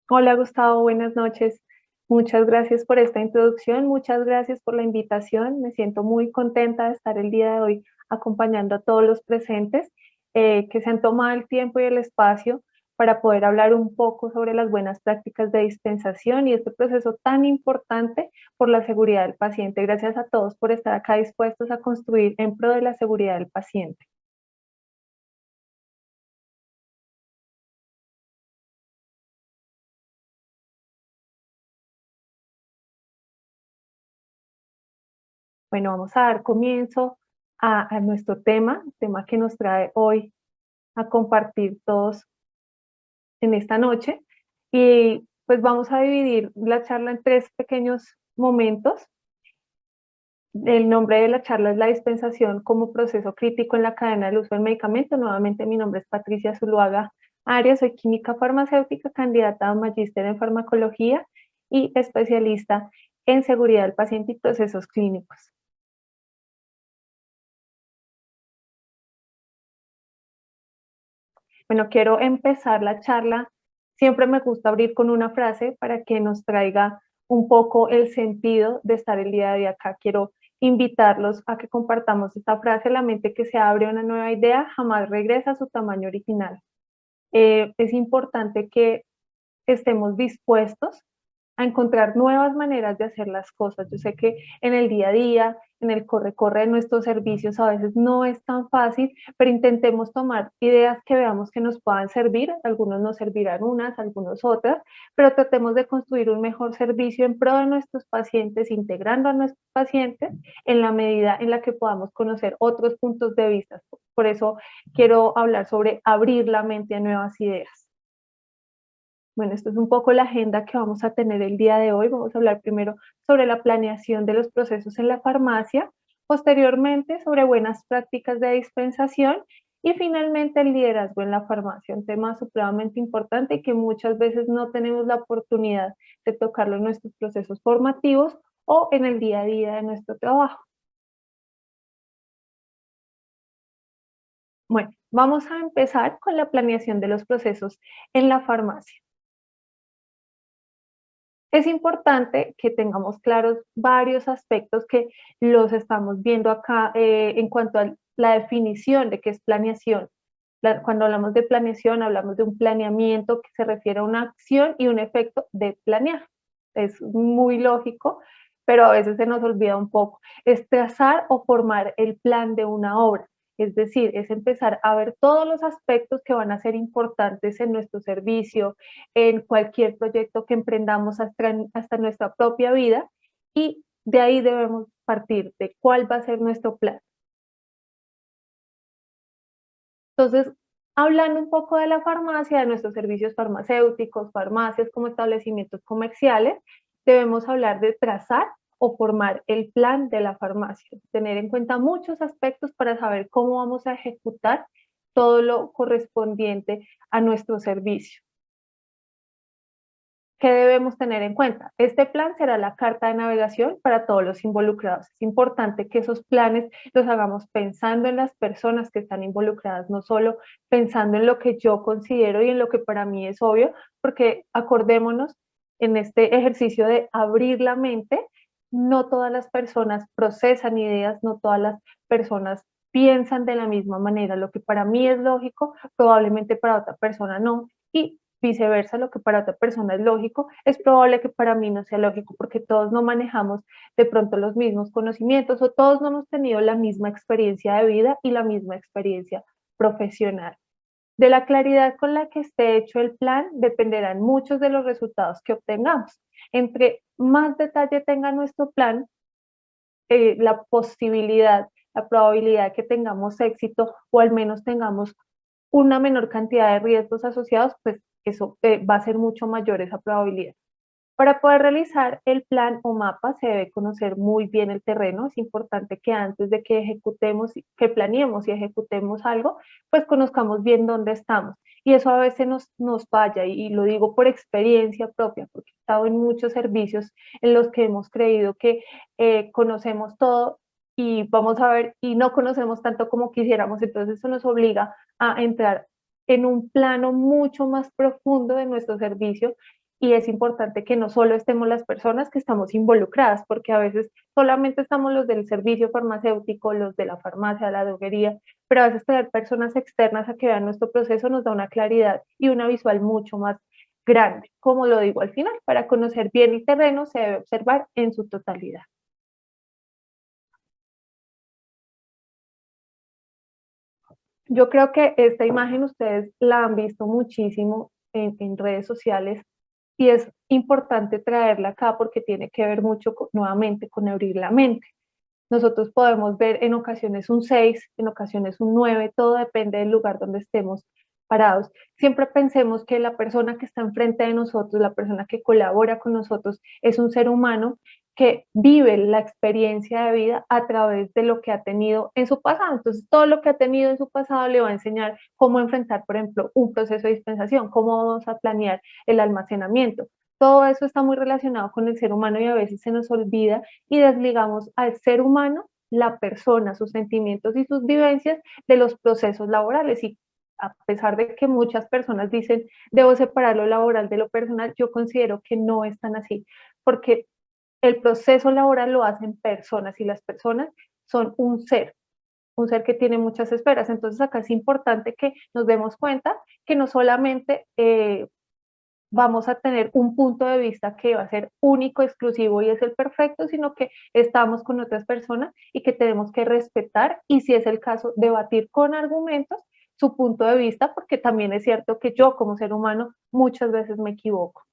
Hola Gustavo, buenas noches. Muchas gracias por esta introducción, muchas gracias por la invitación. Me siento muy contenta de estar el día de hoy acompañando a todos los presentes que se han tomado el tiempo y el espacio para poder hablar un poco sobre las buenas prácticas de dispensación y este proceso tan importante por la seguridad del paciente. Gracias a todos por estar acá dispuestos a construir en pro de la seguridad del paciente. Bueno, vamos a dar comienzo a nuestro tema que nos trae hoy a compartir todos en esta noche. Y pues vamos a dividir la charla en tres pequeños momentos. El nombre de la charla es la dispensación como proceso crítico en la cadena del uso del medicamento. Nuevamente mi nombre es Patricia Zuluaga Arias, soy química farmacéutica, candidata a magíster en farmacología y especialista en seguridad del paciente y procesos clínicos. Bueno, quiero empezar la charla. Siempre me gusta abrir con una frase para que nos traiga un poco el sentido de estar el día de hoy acá. Quiero invitarlos a que compartamos esta frase: la mente que se abre a una nueva idea jamás regresa a su tamaño original. Es importante que estemos dispuestos a encontrar nuevas maneras de hacer las cosas. Yo sé que en el día a día, en el corre-corre de nuestros servicios, a veces no es tan fácil, pero intentemos tomar ideas que veamos que nos puedan servir. Algunos nos servirán unas, algunos otras, pero tratemos de construir un mejor servicio en pro de nuestros pacientes, integrando a nuestros pacientes en la medida en la que podamos conocer otros puntos de vista. Por eso quiero hablar sobre abrir la mente a nuevas ideas. Bueno, esto es un poco la agenda que vamos a tener el día de hoy. Vamos a hablar primero sobre la planeación de los procesos en la farmacia, posteriormente sobre buenas prácticas de dispensación y finalmente el liderazgo en la farmacia, un tema supremamente importante que muchas veces no tenemos la oportunidad de tocarlo en nuestros procesos formativos o en el día a día de nuestro trabajo. Bueno, vamos a empezar con la planeación de los procesos en la farmacia. Es importante que tengamos claros varios aspectos que los estamos viendo acá en cuanto a la definición de qué es planeación. Cuando hablamos de planeación, hablamos de un planeamiento que se refiere a una acción y un efecto de planear. Es muy lógico, pero a veces se nos olvida un poco. Es trazar o formar el plan de una obra. Es decir, es empezar a ver todos los aspectos que van a ser importantes en nuestro servicio, en cualquier proyecto que emprendamos hasta nuestra propia vida, y de ahí debemos partir de cuál va a ser nuestro plan. Entonces, hablando un poco de la farmacia, de nuestros servicios farmacéuticos, farmacias como establecimientos comerciales, debemos hablar de trazar o formar el plan de la farmacia, tener en cuenta muchos aspectos para saber cómo vamos a ejecutar todo lo correspondiente a nuestro servicio. ¿Qué debemos tener en cuenta? Este plan será la carta de navegación para todos los involucrados. Es importante que esos planes los hagamos pensando en las personas que están involucradas, no solo pensando en lo que yo considero y en lo que para mí es obvio, porque acordémonos en este ejercicio de abrir la mente, no todas las personas procesan ideas, no todas las personas piensan de la misma manera. Lo que para mí es lógico, probablemente para otra persona no. Y viceversa, lo que para otra persona es lógico, es probable que para mí no sea lógico, porque todos no manejamos de pronto los mismos conocimientos o todos no hemos tenido la misma experiencia de vida y la misma experiencia profesional. De la claridad con la que esté hecho el plan dependerán muchos de los resultados que obtengamos. Entre más detalle tenga nuestro plan, la posibilidad, la probabilidad de que tengamos éxito o al menos tengamos una menor cantidad de riesgos asociados, pues eso va a ser mucho mayor esa probabilidad. Para poder realizar el plan o mapa se debe conocer muy bien el terreno. Es importante que antes de que ejecutemos, que planeemos y ejecutemos algo, pues conozcamos bien dónde estamos. Y eso a veces nos falla, y lo digo por experiencia propia, porque he estado en muchos servicios en los que hemos creído que conocemos todo y vamos a ver, y no conocemos tanto como quisiéramos. Entonces eso nos obliga a entrar en un plano mucho más profundo de nuestro servicio y es importante que no solo estemos las personas que estamos involucradas, porque a veces solamente estamos los del servicio farmacéutico, los de la farmacia, la droguería, pero a veces tener personas externas a que vean nuestro proceso nos da una claridad y una visual mucho más grande. Como lo digo al final, para conocer bien el terreno se debe observar en su totalidad. Yo creo que esta imagen ustedes la han visto muchísimo en redes sociales y es importante traerla acá porque tiene que ver mucho nuevamente con abrir la mente. Nosotros podemos ver en ocasiones un 6, en ocasiones un 9, todo depende del lugar donde estemos parados. Siempre pensemos que la persona que está enfrente de nosotros, la persona que colabora con nosotros, es un ser humano que vive la experiencia de vida a través de lo que ha tenido en su pasado. Entonces, todo lo que ha tenido en su pasado le va a enseñar cómo enfrentar, por ejemplo, un proceso de dispensación, cómo vamos a planear el almacenamiento. Todo eso está muy relacionado con el ser humano y a veces se nos olvida y desligamos al ser humano, la persona, sus sentimientos y sus vivencias de los procesos laborales. Y a pesar de que muchas personas dicen, debo separar lo laboral de lo personal, yo considero que no es tan así, porque el proceso laboral lo hacen personas y las personas son un ser que tiene muchas esferas. Entonces acá es importante que nos demos cuenta que no solamente vamos a tener un punto de vista que va a ser único, exclusivo y es el perfecto, sino que estamos con otras personas y que tenemos que respetar y si es el caso, debatir con argumentos su punto de vista, porque también es cierto que yo como ser humano muchas veces me equivoco.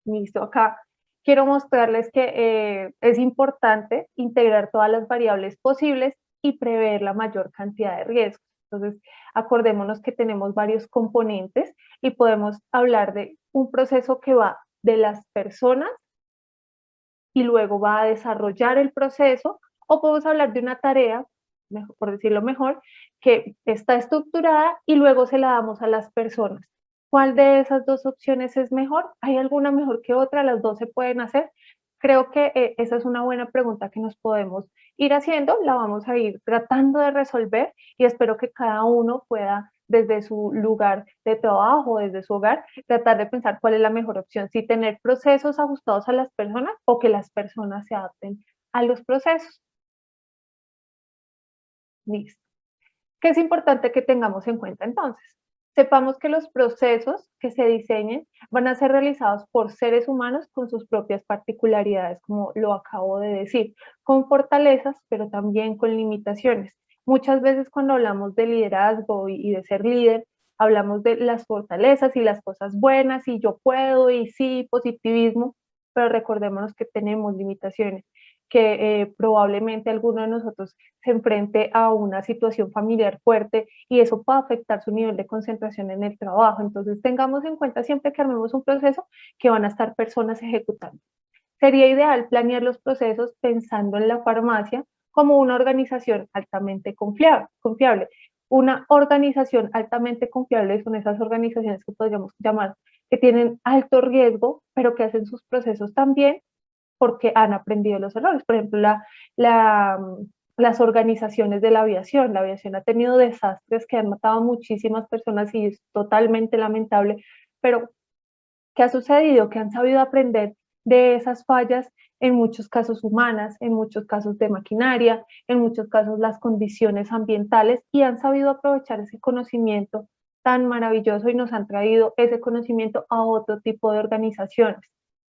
Listo, acá quiero mostrarles que es importante integrar todas las variables posibles y prever la mayor cantidad de riesgos. Entonces, acordémonos que tenemos varios componentes y podemos hablar de un proceso que va de las personas y luego va a desarrollar el proceso, o podemos hablar de una tarea, mejor, por decirlo mejor, que está estructurada y luego se la damos a las personas. ¿Cuál de esas dos opciones es mejor? ¿Hay alguna mejor que otra? ¿Las dos se pueden hacer? Creo que esa es una buena pregunta que nos podemos ir haciendo, la vamos a ir tratando de resolver y espero que cada uno pueda desde su lugar de trabajo, desde su hogar, tratar de pensar cuál es la mejor opción, si tener procesos ajustados a las personas o que las personas se adapten a los procesos. Listo. ¿Qué es importante que tengamos en cuenta entonces? Sepamos que los procesos que se diseñen van a ser realizados por seres humanos con sus propias particularidades, como lo acabo de decir, con fortalezas, pero también con limitaciones. Muchas veces cuando hablamos de liderazgo y de ser líder, hablamos de las fortalezas y las cosas buenas y yo puedo y sí, positivismo, pero recordémonos que tenemos limitaciones que probablemente alguno de nosotros se enfrente a una situación familiar fuerte y eso puede afectar su nivel de concentración en el trabajo. Entonces tengamos en cuenta siempre que armemos un proceso que van a estar personas ejecutando. Sería ideal planear los procesos pensando en la farmacia como una organización altamente confiable. Una organización altamente confiable son esas organizaciones que podríamos llamar que tienen alto riesgo, pero que hacen sus procesos también porque han aprendido los errores. Por ejemplo, la, las organizaciones de la aviación ha tenido desastres que han matado a muchísimas personas y es totalmente lamentable, pero ¿qué ha sucedido? Que han sabido aprender de esas fallas, en muchos casos humanas, en muchos casos de maquinaria, en muchos casos las condiciones ambientales y han sabido aprovechar ese conocimiento tan maravilloso y nos han traído ese conocimiento a otro tipo de organizaciones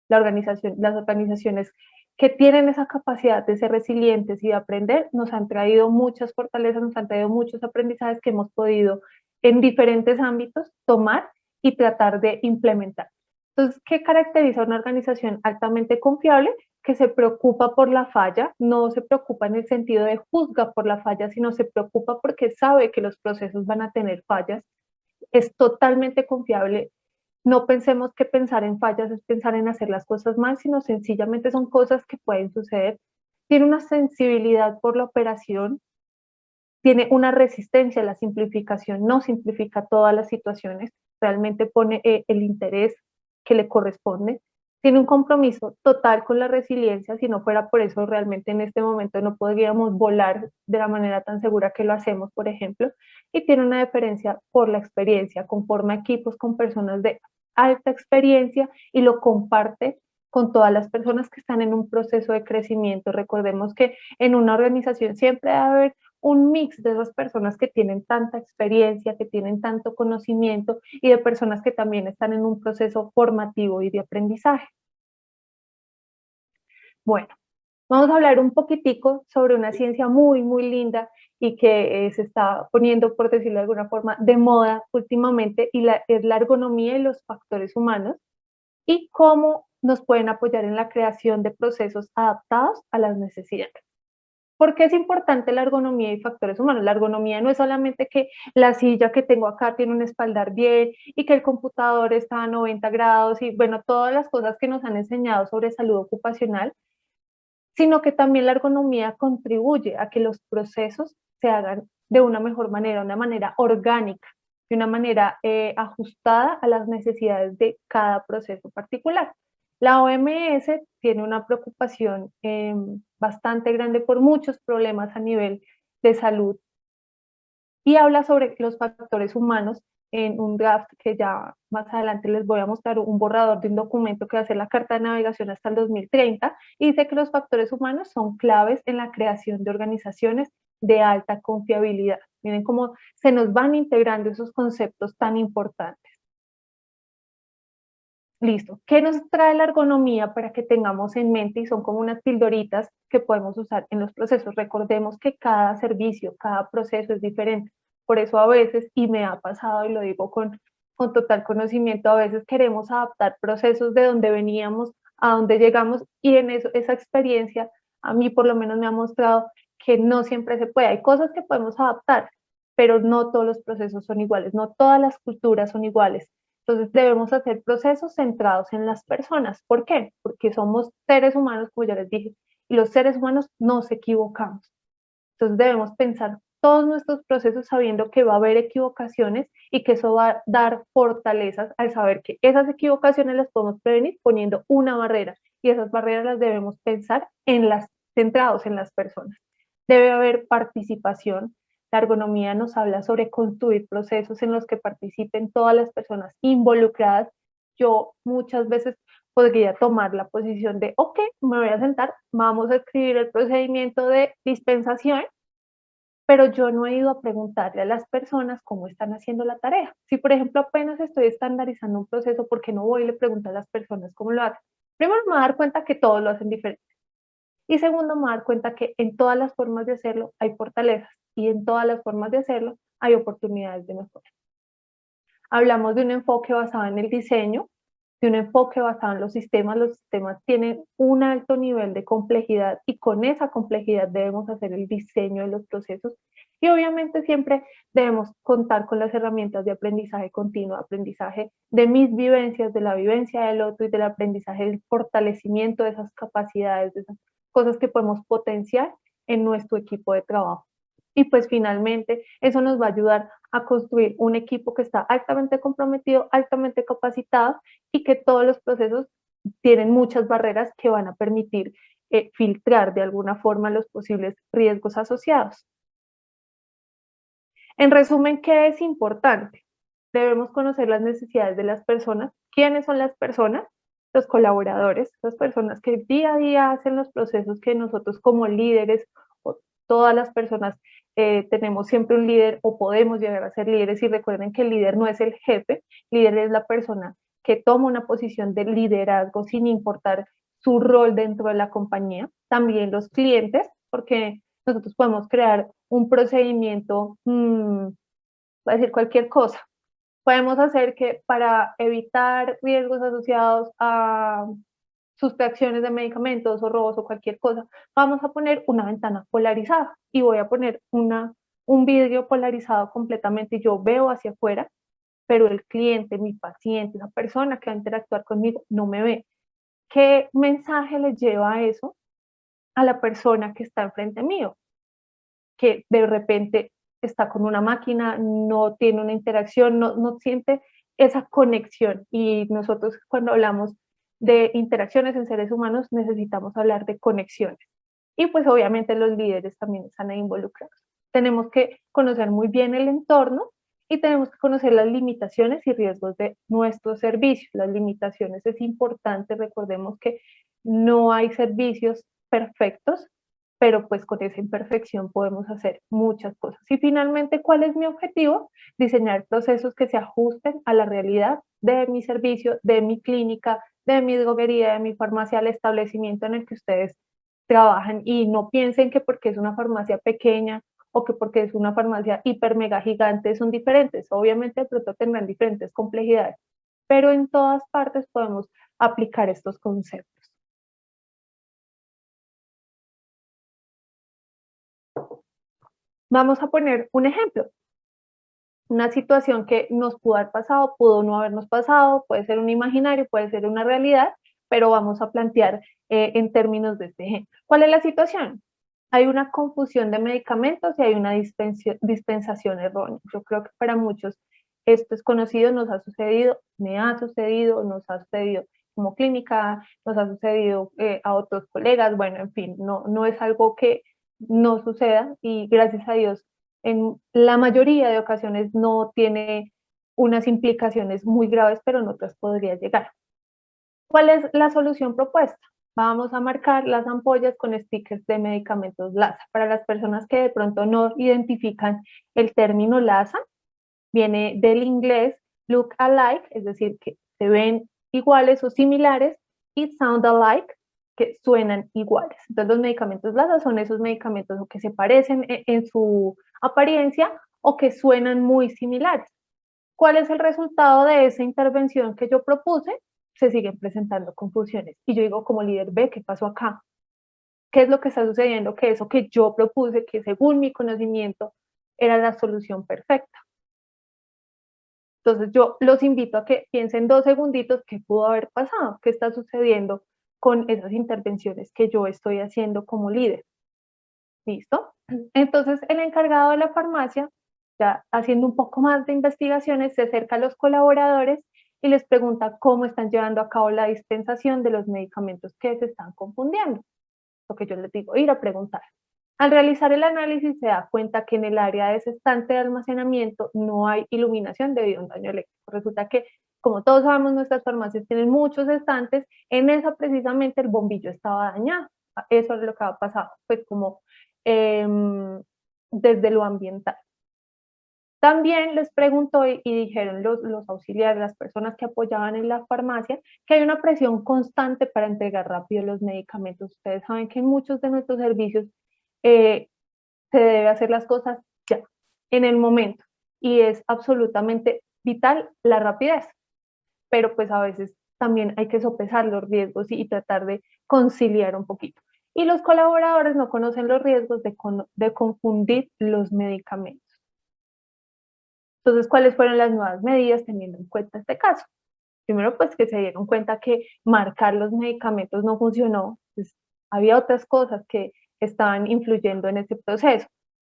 las organizaciones que tienen esa capacidad de ser resilientes y de aprender, nos han traído muchas fortalezas, nos han traído muchos aprendizajes que hemos podido en diferentes ámbitos tomar y tratar de implementar. Entonces, ¿qué caracteriza a una organización altamente confiable? Que se preocupa por la falla, no se preocupa en el sentido de juzga por la falla, sino se preocupa porque sabe que los procesos van a tener fallas, es totalmente confiable. No pensemos que pensar en fallas es pensar en hacer las cosas mal, sino sencillamente son cosas que pueden suceder. Tiene una sensibilidad por la operación, tiene una resistencia a la simplificación, no simplifica todas las situaciones, realmente pone el interés que le corresponde. Tiene un compromiso total con la resiliencia, si no fuera por eso realmente en este momento no podríamos volar de la manera tan segura que lo hacemos, por ejemplo, y tiene una deferencia por la experiencia, conforma equipos con personas de alta experiencia y lo comparte con todas las personas que están en un proceso de crecimiento. Recordemos que en una organización siempre debe haber un mix de esas personas que tienen tanta experiencia, que tienen tanto conocimiento y de personas que también están en un proceso formativo y de aprendizaje. Bueno, vamos a hablar un poquitico sobre una ciencia muy, muy linda y que se está poniendo, por decirlo de alguna forma, de moda últimamente, y es la ergonomía y los factores humanos, y cómo nos pueden apoyar en la creación de procesos adaptados a las necesidades. ¿Por qué es importante la ergonomía y factores humanos? La ergonomía no es solamente que la silla que tengo acá tiene un espaldar bien y que el computador está a 90 grados y bueno, todas las cosas que nos han enseñado sobre salud ocupacional, sino que también la ergonomía contribuye a que los procesos se hagan de una mejor manera, de una manera orgánica, de una manera ajustada a las necesidades de cada proceso particular. La OMS tiene una preocupación bastante grande por muchos problemas a nivel de salud y habla sobre los factores humanos en un draft que ya más adelante les voy a mostrar, un borrador de un documento que va a ser la carta de navegación hasta el 2030, y dice que los factores humanos son claves en la creación de organizaciones de alta confiabilidad. Miren cómo se nos van integrando esos conceptos tan importantes. Listo. ¿Qué nos trae la ergonomía para que tengamos en mente? Y son como unas pildoritas que podemos usar en los procesos. Recordemos que cada servicio, cada proceso es diferente. Por eso a veces, y me ha pasado y lo digo con total conocimiento, a veces queremos adaptar procesos de donde veníamos a donde llegamos, y en eso, esa experiencia a mí por lo menos me ha mostrado que no siempre se puede. Hay cosas que podemos adaptar, pero no todos los procesos son iguales, no todas las culturas son iguales. Entonces debemos hacer procesos centrados en las personas. ¿Por qué? Porque somos seres humanos, como ya les dije, y los seres humanos nos equivocamos. Entonces debemos pensar todos nuestros procesos sabiendo que va a haber equivocaciones y que eso va a dar fortalezas al saber que esas equivocaciones las podemos prevenir poniendo una barrera, y esas barreras las debemos pensar centrados en las personas. Debe haber participación. La ergonomía nos habla sobre construir procesos en los que participen todas las personas involucradas. Yo muchas veces podría tomar la posición de, ok, me voy a sentar, vamos a escribir el procedimiento de dispensación, pero yo no he ido a preguntarle a las personas cómo están haciendo la tarea. Si, por ejemplo, apenas estoy estandarizando un proceso, ¿por qué no voy y le pregunto a las personas cómo lo hacen? Primero, me voy a dar cuenta que todos lo hacen diferente. Y segundo, me voy a dar cuenta que en todas las formas de hacerlo hay fortalezas, y en todas las formas de hacerlo hay oportunidades de mejora. Hablamos de un enfoque basado en el diseño, de un enfoque basado en los sistemas tienen un alto nivel de complejidad y con esa complejidad debemos hacer el diseño de los procesos, y obviamente siempre debemos contar con las herramientas de aprendizaje continuo, aprendizaje de mis vivencias, de la vivencia del otro y del aprendizaje, del fortalecimiento de esas capacidades, de esas cosas que podemos potenciar en nuestro equipo de trabajo. Y pues finalmente eso nos va a ayudar a construir un equipo que está altamente comprometido, altamente capacitado, y que todos los procesos tienen muchas barreras que van a permitir filtrar de alguna forma los posibles riesgos asociados. En resumen, ¿qué es importante? Debemos conocer las necesidades de las personas. ¿Quiénes son las personas? Los colaboradores, las personas que día a día hacen los procesos que nosotros como líderes, o todas las personas, tenemos siempre un líder o podemos llegar a ser líderes, y recuerden que el líder no es el jefe, el líder es la persona que toma una posición de liderazgo sin importar su rol dentro de la compañía. También los clientes, porque nosotros podemos crear un procedimiento, voy a decir cualquier cosa. Podemos hacer que para evitar riesgos asociados a sustracciones de medicamentos o robos o cualquier cosa, vamos a poner una ventana polarizada y voy a poner un vidrio polarizado completamente, y yo veo hacia afuera, pero el cliente, mi paciente, esa persona que va a interactuar conmigo no me ve. ¿Qué mensaje le lleva a eso a la persona que está enfrente mío? Que de repente está con una máquina, no tiene una interacción, no siente esa conexión. Y nosotros cuando hablamos de interacciones en seres humanos necesitamos hablar de conexiones. Y pues obviamente los líderes también están ahí involucrados. Tenemos que conocer muy bien el entorno y tenemos que conocer las limitaciones y riesgos de nuestros servicios. Las limitaciones es importante, recordemos que no hay servicios perfectos, pero pues con esa imperfección podemos hacer muchas cosas. Y finalmente, ¿cuál es mi objetivo? Diseñar procesos que se ajusten a la realidad de mi servicio, de mi clínica, de mi droguería, de mi farmacia, al establecimiento en el que ustedes trabajan, y no piensen que porque es una farmacia pequeña o que porque es una farmacia hiper mega gigante son diferentes. Obviamente de pronto tendrán diferentes complejidades, pero en todas partes podemos aplicar estos conceptos. Vamos a poner un ejemplo, una situación que nos pudo haber pasado, pudo no habernos pasado, puede ser un imaginario, puede ser una realidad, pero vamos a plantear en términos de este ejemplo. ¿Cuál es la situación? Hay una confusión de medicamentos y hay una dispensación errónea. Yo creo que para muchos esto es conocido, nos ha sucedido, me ha sucedido, nos ha sucedido como clínica, nos ha sucedido a otros colegas, bueno, en fin, no es algo que no suceda, y gracias a Dios en la mayoría de ocasiones no tiene unas implicaciones muy graves, pero en otras podría llegar. ¿Cuál es la solución propuesta? Vamos a marcar las ampollas con stickers de medicamentos LASA. Para las personas que de pronto no identifican el término LASA, viene del inglés look alike, es decir, que se ven iguales o similares, y sound alike, que suenan iguales. Entonces los medicamentos LASA son esos medicamentos o que se parecen en su apariencia o que suenan muy similares. ¿Cuál es el resultado de esa intervención que yo propuse? Se siguen presentando confusiones. Y yo digo como líder, ve, ¿qué pasó acá? ¿Qué es lo que está sucediendo? Que eso que yo propuse, que según mi conocimiento era la solución perfecta. Entonces yo los invito a que piensen 2 segunditos qué pudo haber pasado, qué está sucediendo con esas intervenciones que yo estoy haciendo como líder. ¿Listo? Entonces el encargado de la farmacia, ya haciendo un poco más de investigaciones, se acerca a los colaboradores y les pregunta cómo están llevando a cabo la dispensación de los medicamentos que se están confundiendo. Lo que yo les digo, ir a preguntar. Al realizar el análisis se da cuenta que en el área de ese estante de almacenamiento no hay iluminación debido a un daño eléctrico. Resulta que, como todos sabemos, nuestras farmacias tienen muchos estantes, en esa precisamente el bombillo estaba dañado. Eso es lo que ha pasado, pues como desde lo ambiental. También les preguntó y dijeron los auxiliares, las personas que apoyaban en la farmacia, que hay una presión constante para entregar rápido los medicamentos. Ustedes saben que en muchos de nuestros servicios se debe hacer las cosas ya, en el momento, y es absolutamente vital la rapidez, pero pues a veces también hay que sopesar los riesgos y tratar de conciliar un poquito. Y los colaboradores no conocen los riesgos de confundir los medicamentos. Entonces, ¿cuáles fueron las nuevas medidas teniendo en cuenta este caso? Primero, pues que se dieron cuenta que marcar los medicamentos no funcionó, pues, había otras cosas que estaban influyendo en ese proceso.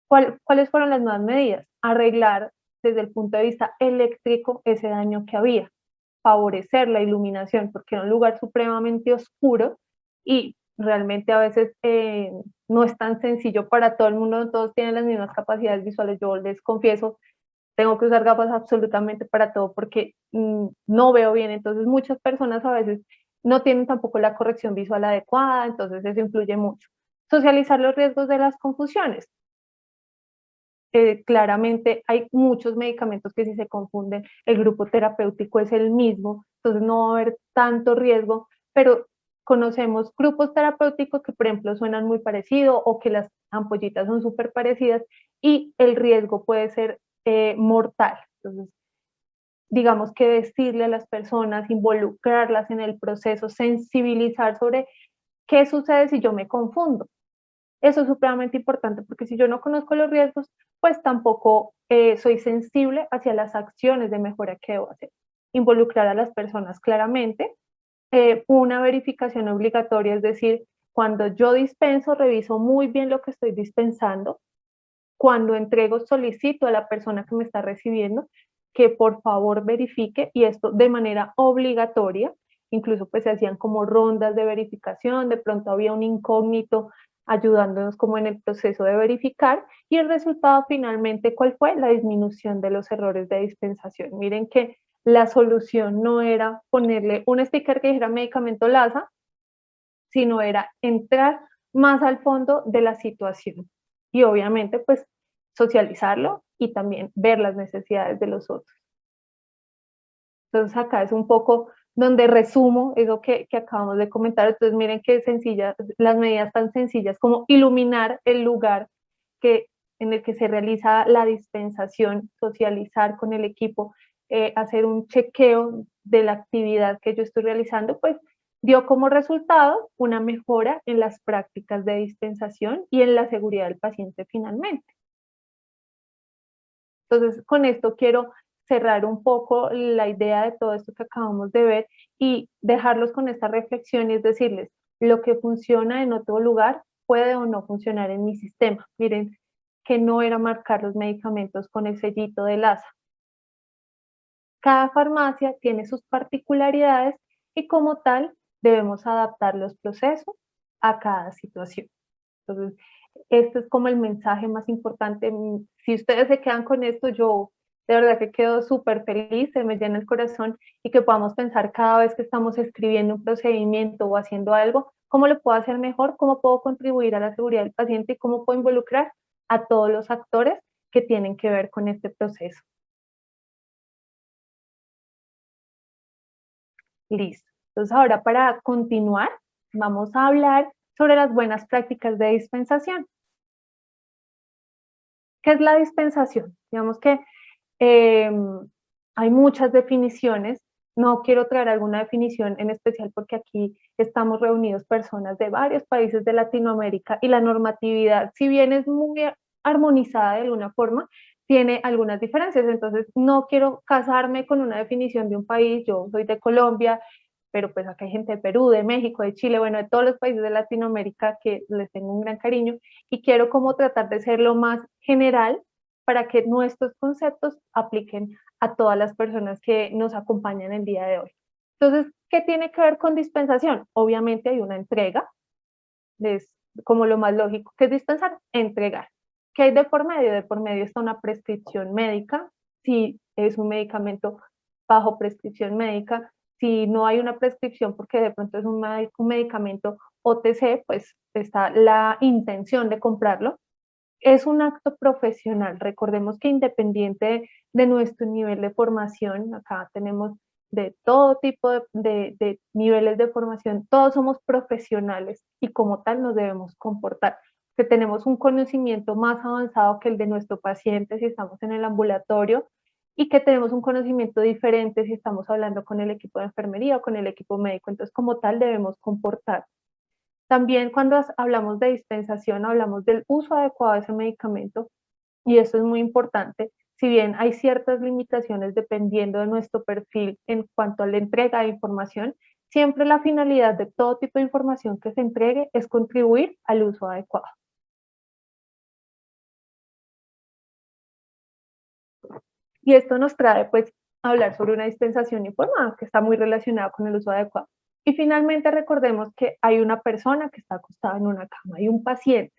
¿Cuáles fueron las nuevas medidas? Arreglar desde el punto de vista eléctrico ese daño que había, favorecer la iluminación, porque era un lugar supremamente oscuro y realmente a veces no es tan sencillo para todo el mundo, no todos tienen las mismas capacidades visuales. Yo les confieso, tengo que usar gafas absolutamente para todo porque no veo bien, entonces muchas personas a veces no tienen tampoco la corrección visual adecuada, entonces eso influye mucho. Socializar los riesgos de las confusiones. Claramente hay muchos medicamentos que si se confunden, el grupo terapéutico es el mismo, entonces no va a haber tanto riesgo, pero conocemos grupos terapéuticos que, por ejemplo, suenan muy parecido o que las ampollitas son súper parecidas y el riesgo puede ser mortal. Entonces, digamos que decirle a las personas, involucrarlas en el proceso, sensibilizar sobre qué sucede si yo me confundo. Eso es supremamente importante porque si yo no conozco los riesgos, pues tampoco soy sensible hacia las acciones de mejora que debo hacer. Involucrar a las personas claramente, una verificación obligatoria, es decir, cuando yo dispenso, reviso muy bien lo que estoy dispensando. Cuando entrego, solicito a la persona que me está recibiendo que por favor verifique, y esto de manera obligatoria. Incluso pues se hacían como rondas de verificación, de pronto había un incógnito ayudándonos como en el proceso de verificar, y el resultado finalmente, ¿cuál fue? La disminución de los errores de dispensación. Miren que la solución no era ponerle un sticker que dijera medicamento LASA, sino era entrar más al fondo de la situación y obviamente pues socializarlo y también ver las necesidades de los otros. Entonces acá es un poco donde resumo eso que acabamos de comentar. Entonces miren qué sencillas, las medidas tan sencillas como iluminar el lugar que, en el que se realiza la dispensación, socializar con el equipo, hacer un chequeo de la actividad que yo estoy realizando, pues dio como resultado una mejora en las prácticas de dispensación y en la seguridad del paciente finalmente. Entonces, con esto quiero cerrar un poco la idea de todo esto que acabamos de ver y dejarlos con esta reflexión y es decirles, lo que funciona en otro lugar puede o no funcionar en mi sistema. Miren que no era marcar los medicamentos con el sellito de LASA. Cada farmacia tiene sus particularidades y como tal debemos adaptar los procesos a cada situación. Entonces, este es como el mensaje más importante. Si ustedes se quedan con esto, yo de verdad que quedo súper feliz, se me llena el corazón y que podamos pensar cada vez que estamos escribiendo un procedimiento o haciendo algo, cómo lo puedo hacer mejor, cómo puedo contribuir a la seguridad del paciente y cómo puedo involucrar a todos los actores que tienen que ver con este proceso. Listo. Entonces ahora para continuar, vamos a hablar sobre las buenas prácticas de dispensación. ¿Qué es la dispensación? Digamos que eh, hay muchas definiciones. No quiero traer alguna definición en especial porque aquí estamos reunidos personas de varios países de Latinoamérica y la normatividad, si bien es muy armonizada de alguna forma, tiene algunas diferencias. Entonces, no quiero casarme con una definición de un país. Yo soy de Colombia, pero pues acá hay gente de Perú, de México, de Chile, bueno, de todos los países de Latinoamérica que les tengo un gran cariño y quiero como tratar de ser lo más general para que nuestros conceptos apliquen a todas las personas que nos acompañan el día de hoy. Entonces, ¿qué tiene que ver con dispensación? Obviamente hay una entrega, es como lo más lógico que es dispensar, entregar. ¿Qué hay de por medio? De por medio está una prescripción médica, si es un medicamento bajo prescripción médica, si no hay una prescripción porque de pronto es un medicamento OTC, pues está la intención de comprarlo. Es un acto profesional. Recordemos que independiente de nuestro nivel de formación, acá tenemos de todo tipo de niveles de formación, todos somos profesionales y como tal nos debemos comportar, que tenemos un conocimiento más avanzado que el de nuestro paciente si estamos en el ambulatorio y que tenemos un conocimiento diferente si estamos hablando con el equipo de enfermería o con el equipo médico. Entonces, como tal, debemos comportar. También cuando hablamos de dispensación, hablamos del uso adecuado de ese medicamento y eso es muy importante. Si bien hay ciertas limitaciones dependiendo de nuestro perfil en cuanto a la entrega de información, siempre la finalidad de todo tipo de información que se entregue es contribuir al uso adecuado. Y esto nos trae pues a hablar sobre una dispensación informada que está muy relacionada con el uso adecuado. Y finalmente recordemos que hay una persona que está acostada en una cama, hay un paciente.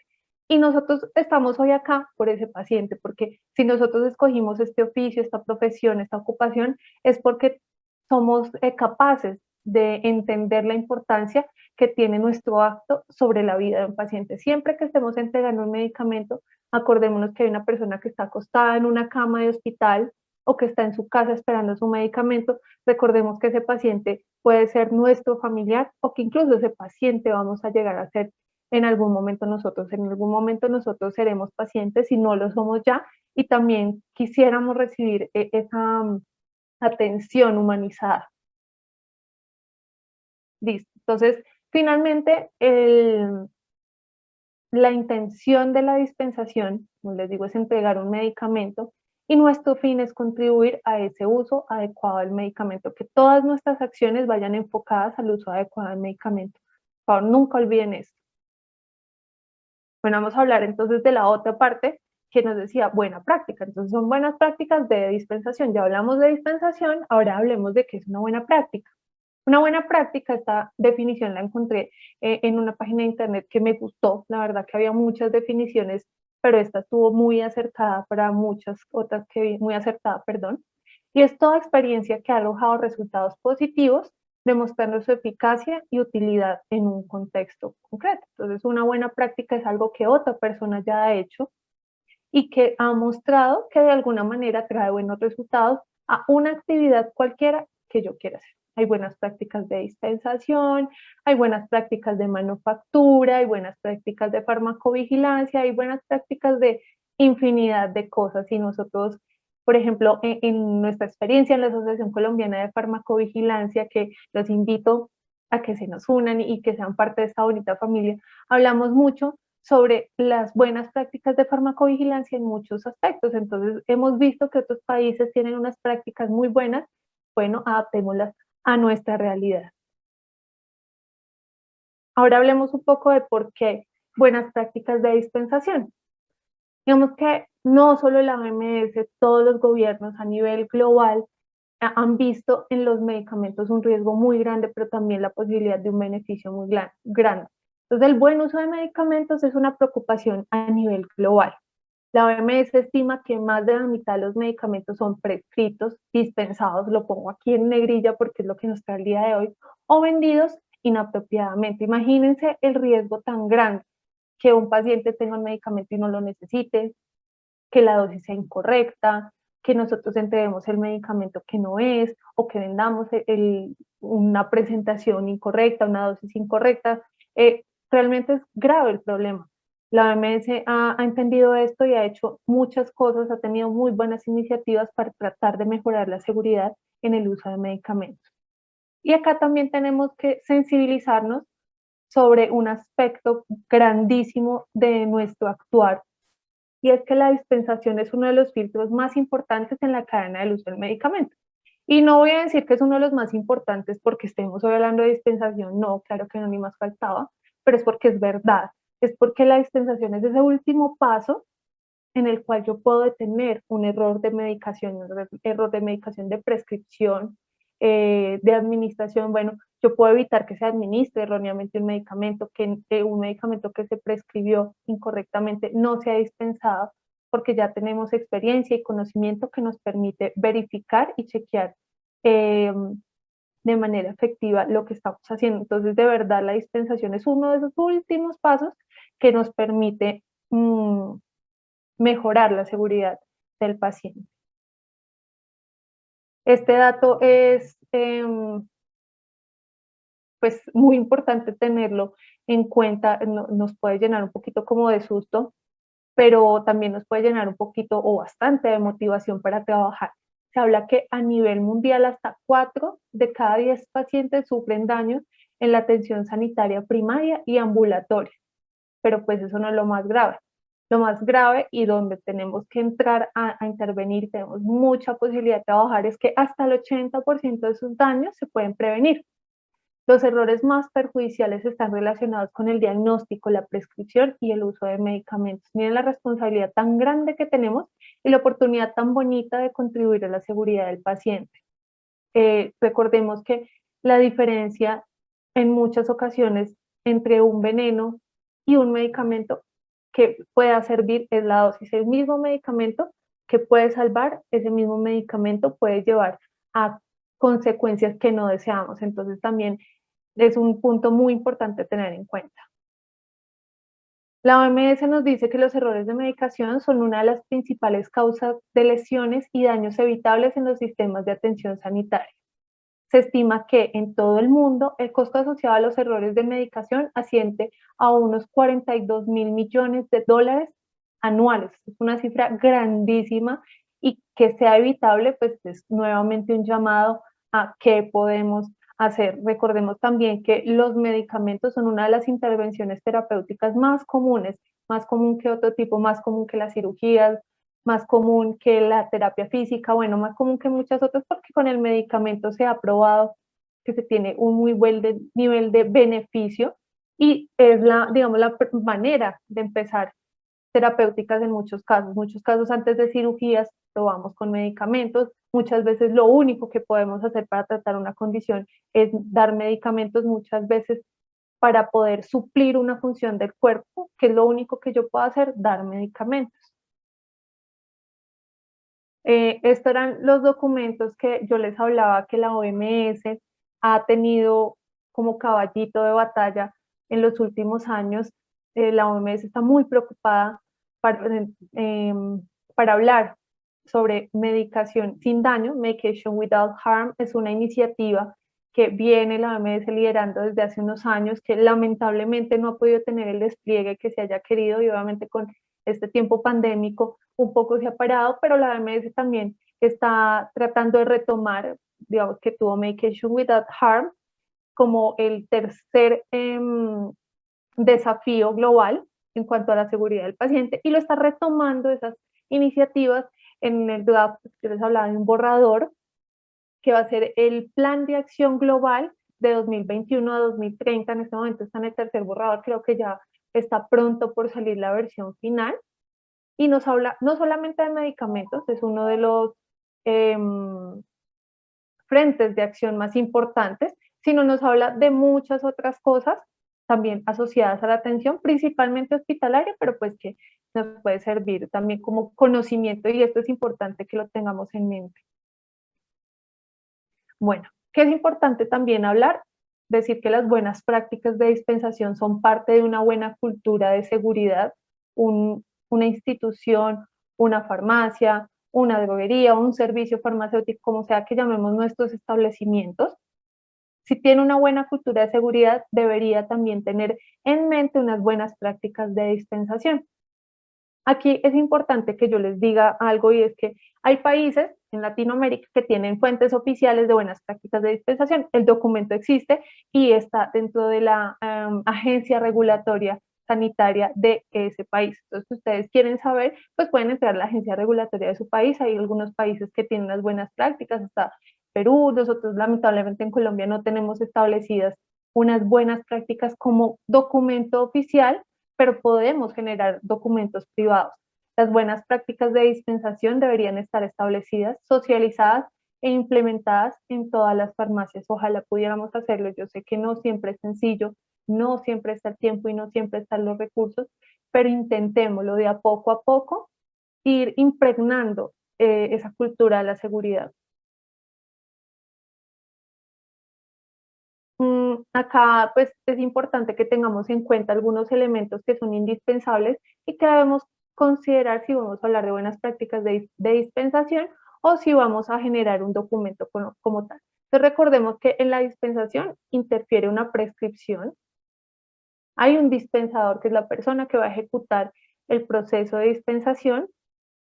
Y nosotros estamos hoy acá por ese paciente, porque si nosotros escogimos este oficio, esta profesión, esta ocupación, es porque somos capaces de entender la importancia que tiene nuestro acto sobre la vida de un paciente. Siempre que estemos entregando un medicamento, acordémonos que hay una persona que está acostada en una cama de hospital o que está en su casa esperando su medicamento. Recordemos que ese paciente puede ser nuestro familiar o que incluso ese paciente vamos a llegar a ser en algún momento nosotros. En algún momento nosotros seremos pacientes si no lo somos ya y también quisiéramos recibir esa atención humanizada. Listo. Entonces, finalmente, la intención de la dispensación, como les digo, es entregar un medicamento y nuestro fin es contribuir a ese uso adecuado del medicamento, que todas nuestras acciones vayan enfocadas al uso adecuado del medicamento. Por favor, nunca olviden esto. Bueno, vamos a hablar entonces de la otra parte que nos decía buena práctica. Entonces son buenas prácticas de dispensación. Ya hablamos de dispensación, ahora hablemos de qué es una buena práctica. Una buena práctica, esta definición la encontré en una página de internet que me gustó, la verdad que había muchas definiciones, pero esta estuvo muy acertada para muchas otras que vi, muy acertada, perdón, y es toda experiencia que ha arrojado resultados positivos, demostrando su eficacia y utilidad en un contexto concreto. Entonces, una buena práctica es algo que otra persona ya ha hecho y que ha mostrado que de alguna manera trae buenos resultados a una actividad cualquiera que yo quiera hacer. Hay buenas prácticas de dispensación, hay buenas prácticas de manufactura, hay buenas prácticas de farmacovigilancia, hay buenas prácticas de infinidad de cosas. Y nosotros, por ejemplo, en nuestra experiencia en la Asociación Colombiana de Farmacovigilancia, que los invito a que se nos unan y que sean parte de esta bonita familia, hablamos mucho sobre las buenas prácticas de farmacovigilancia en muchos aspectos. Entonces, hemos visto que otros países tienen unas prácticas muy buenas, bueno, adaptémoslas a nuestra realidad. Ahora hablemos un poco de por qué buenas prácticas de dispensación. Digamos que no solo la OMS, todos los gobiernos a nivel global han visto en los medicamentos un riesgo muy grande, pero también la posibilidad de un beneficio muy grande. Entonces, el buen uso de medicamentos es una preocupación a nivel global. La OMS estima que más de la mitad de los medicamentos son prescritos, dispensados, lo pongo aquí en negrilla porque es lo que nos trae el día de hoy, o vendidos inapropiadamente. Imagínense el riesgo tan grande que un paciente tenga un medicamento y no lo necesite, que la dosis sea incorrecta, que nosotros entreguemos el medicamento que no es, o que vendamos una presentación incorrecta, una dosis incorrecta. Realmente es grave el problema. La OMS ha entendido esto y ha hecho muchas cosas, ha tenido muy buenas iniciativas para tratar de mejorar la seguridad en el uso de medicamentos. Y acá también tenemos que sensibilizarnos sobre un aspecto grandísimo de nuestro actuar, y es que la dispensación es uno de los filtros más importantes en la cadena del uso del medicamento. Y no voy a decir que es uno de los más importantes porque estemos hoy hablando de dispensación, no, claro que no, ni más faltaba, pero es porque es verdad, es porque la dispensación es ese último paso en el cual yo puedo detener un error de medicación, un error de medicación de prescripción, de administración. Bueno, yo puedo evitar que se administre erróneamente un medicamento que se prescribió incorrectamente no sea dispensado, porque ya tenemos experiencia y conocimiento que nos permite verificar y chequear de manera efectiva lo que estamos haciendo. Entonces, de verdad, la dispensación es uno de esos últimos pasos que nos permite mejorar la seguridad del paciente. Este dato es pues muy importante tenerlo en cuenta, nos puede llenar un poquito como de susto, pero también nos puede llenar un poquito o bastante de motivación para trabajar. Se habla que a nivel mundial hasta 4 de cada 10 pacientes sufren daños en la atención sanitaria primaria y ambulatoria, pero pues eso no es lo más grave. Lo más grave y donde tenemos que entrar a intervenir, tenemos mucha posibilidad de trabajar, es que hasta el 80% de sus daños se pueden prevenir. Los errores más perjudiciales están relacionados con el diagnóstico, la prescripción y el uso de medicamentos. Miren la responsabilidad tan grande que tenemos y la oportunidad tan bonita de contribuir a la seguridad del paciente. Recordemos que la diferencia en muchas ocasiones entre un veneno y un medicamento que pueda servir es la dosis. El mismo medicamento que puede salvar, ese mismo medicamento puede llevar a consecuencias que no deseamos. Entonces también es un punto muy importante tener en cuenta. La OMS nos dice que los errores de medicación son una de las principales causas de lesiones y daños evitables en los sistemas de atención sanitaria. Se estima que en todo el mundo el costo asociado a los errores de medicación asciende a unos 42.000 millones de dólares anuales. Es una cifra grandísima y que sea evitable, pues es nuevamente un llamado a qué podemos hacer. Recordemos también que los medicamentos son una de las intervenciones terapéuticas más común que otro tipo, más común que las cirugías, más común que la terapia física, bueno, más común que muchas otras, porque con el medicamento se ha probado que se tiene un muy buen nivel de beneficio y es digamos, la manera de empezar terapéuticas en muchos casos antes de cirugías probamos con medicamentos, muchas veces lo único que podemos hacer para tratar una condición es dar medicamentos, muchas veces para poder suplir una función del cuerpo, que es lo único que yo puedo hacer, dar medicamentos. Estos eran los documentos que yo les hablaba que la OMS ha tenido como caballito de batalla en los últimos años. La OMS está muy preocupada para hablar sobre medicación sin daño. Medication Without Harm es una iniciativa que viene la OMS liderando desde hace unos años, que lamentablemente no ha podido tener el despliegue que se haya querido, y obviamente con este tiempo pandémico un poco se ha parado, pero la OMS también está tratando de retomar, digamos que tuvo Medication Without Harm como el tercer desafío global en cuanto a la seguridad del paciente, y lo está retomando esas iniciativas en el draft. Yo les hablaba de un borrador que va a ser el plan de acción global de 2021 a 2030. En este momento está en el tercer borrador, creo que ya está pronto por salir la versión final, y nos habla no solamente de medicamentos, es uno de los eh, frentes de acción más importantes, sino nos habla de muchas otras cosas también asociadas a la atención, principalmente hospitalaria, pero pues que nos puede servir también como conocimiento, y esto es importante que lo tengamos en mente. Bueno, ¿qué es importante también hablar? Decir que las buenas prácticas de dispensación son parte de una buena cultura de seguridad. Una institución, una farmacia, una droguería, un servicio farmacéutico, como sea que llamemos nuestros establecimientos, si tiene una buena cultura de seguridad, debería también tener en mente unas buenas prácticas de dispensación. Aquí es importante que yo les diga algo, y es que hay países en Latinoamérica que tienen fuentes oficiales de buenas prácticas de dispensación. El documento existe y está dentro de la agencia regulatoria sanitaria de ese país. Entonces, si ustedes quieren saber, pues pueden entrar a la agencia regulatoria de su país. Hay algunos países que tienen las buenas prácticas, hasta Perú. Nosotros lamentablemente en Colombia no tenemos establecidas unas buenas prácticas como documento oficial, pero podemos generar documentos privados. Las buenas prácticas de dispensación deberían estar establecidas, socializadas e implementadas en todas las farmacias. Ojalá pudiéramos hacerlo. Yo sé que no siempre es sencillo, no siempre está el tiempo y no siempre están los recursos, pero intentémoslo de a poco, ir impregnando esa cultura de la seguridad. Acá pues es importante que tengamos en cuenta algunos elementos que son indispensables y que debemos considerar si vamos a hablar de buenas prácticas de dispensación o si vamos a generar un documento como tal. Entonces recordemos que en la dispensación interfiere una prescripción, hay un dispensador que es la persona que va a ejecutar el proceso de dispensación,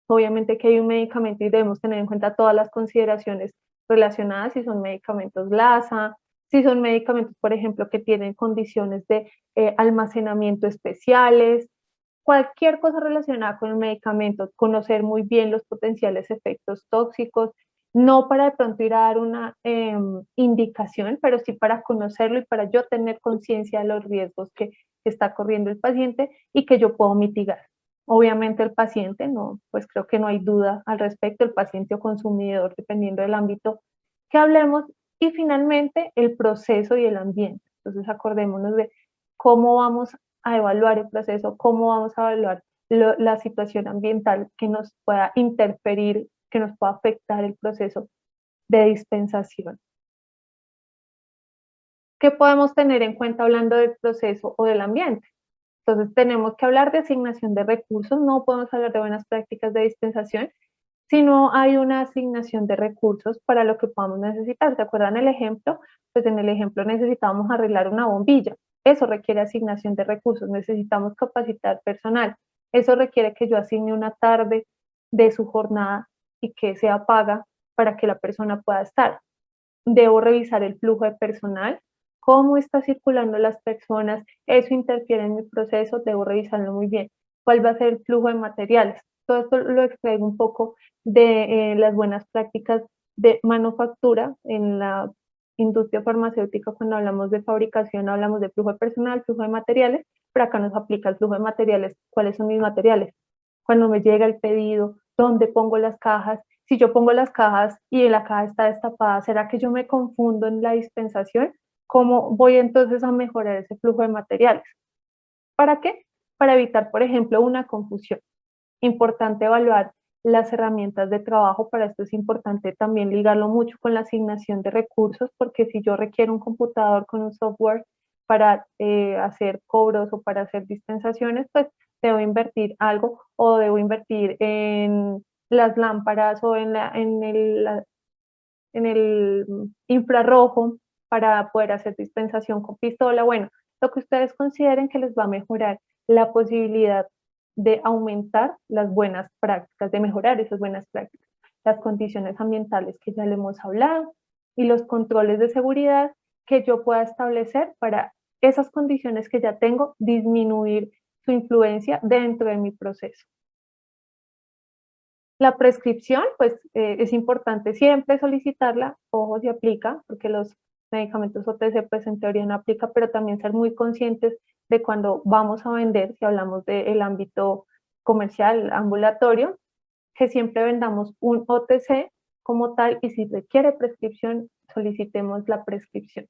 obviamente que hay un medicamento y debemos tener en cuenta todas las consideraciones relacionadas, si son medicamentos LASA, si son medicamentos, por ejemplo, que tienen condiciones de almacenamiento especiales, cualquier cosa relacionada con el medicamento, conocer muy bien los potenciales efectos tóxicos, no para de pronto ir a dar una indicación, pero sí para conocerlo y para yo tener conciencia de los riesgos que está corriendo el paciente y que yo puedo mitigar. Obviamente el paciente, no, pues creo que no hay duda al respecto, el paciente o consumidor, dependiendo del ámbito que hablemos, y finalmente el proceso y el ambiente. Entonces acordémonos de cómo vamos a evaluar el proceso, cómo vamos a evaluar la situación ambiental que nos pueda interferir, que nos pueda afectar el proceso de dispensación. ¿Qué podemos tener en cuenta hablando del proceso o del ambiente? Entonces tenemos que hablar de asignación de recursos, no podemos hablar de buenas prácticas de dispensación si no hay una asignación de recursos para lo que podamos necesitar. ¿Se acuerdan el ejemplo? Pues en el ejemplo necesitábamos arreglar una bombilla. Eso requiere asignación de recursos. Necesitamos capacitar personal. Eso requiere que yo asigne una tarde de su jornada y que sea paga para que la persona pueda estar. Debo revisar el flujo de personal, cómo está circulando las personas, eso interfiere en mi proceso, debo revisarlo muy bien. ¿Cuál va a ser el flujo de materiales? Todo esto lo extraigo un poco de las buenas prácticas de manufactura en la industria farmacéutica. Cuando hablamos de fabricación hablamos de flujo de personal, flujo de materiales, pero acá nos aplica el flujo de materiales. ¿Cuáles son mis materiales? Cuando me llega el pedido, ¿dónde pongo las cajas? Si yo pongo las cajas y la caja está destapada, ¿será que yo me confundo en la dispensación? ¿Cómo voy entonces a mejorar ese flujo de materiales? ¿Para qué? Para evitar, por ejemplo, una confusión. Importante evaluar las herramientas de trabajo. Para esto es importante también ligarlo mucho con la asignación de recursos, porque si yo requiero un computador con un software para hacer cobros o para hacer dispensaciones, pues debo invertir algo o debo invertir en las lámparas o en el infrarrojo para poder hacer dispensación con pistola. Bueno, lo que ustedes consideren que les va a mejorar la posibilidad de aumentar las buenas prácticas, de mejorar esas buenas prácticas, las condiciones ambientales que ya le hemos hablado y los controles de seguridad que yo pueda establecer para esas condiciones que ya tengo, disminuir su influencia dentro de mi proceso. La prescripción, pues es importante siempre solicitarla, ojo si aplica, porque los medicamentos OTC pues en teoría no aplica, pero también ser muy conscientes de cuando vamos a vender, si hablamos del ámbito comercial, ambulatorio, que siempre vendamos un OTC como tal y si requiere prescripción, solicitemos la prescripción.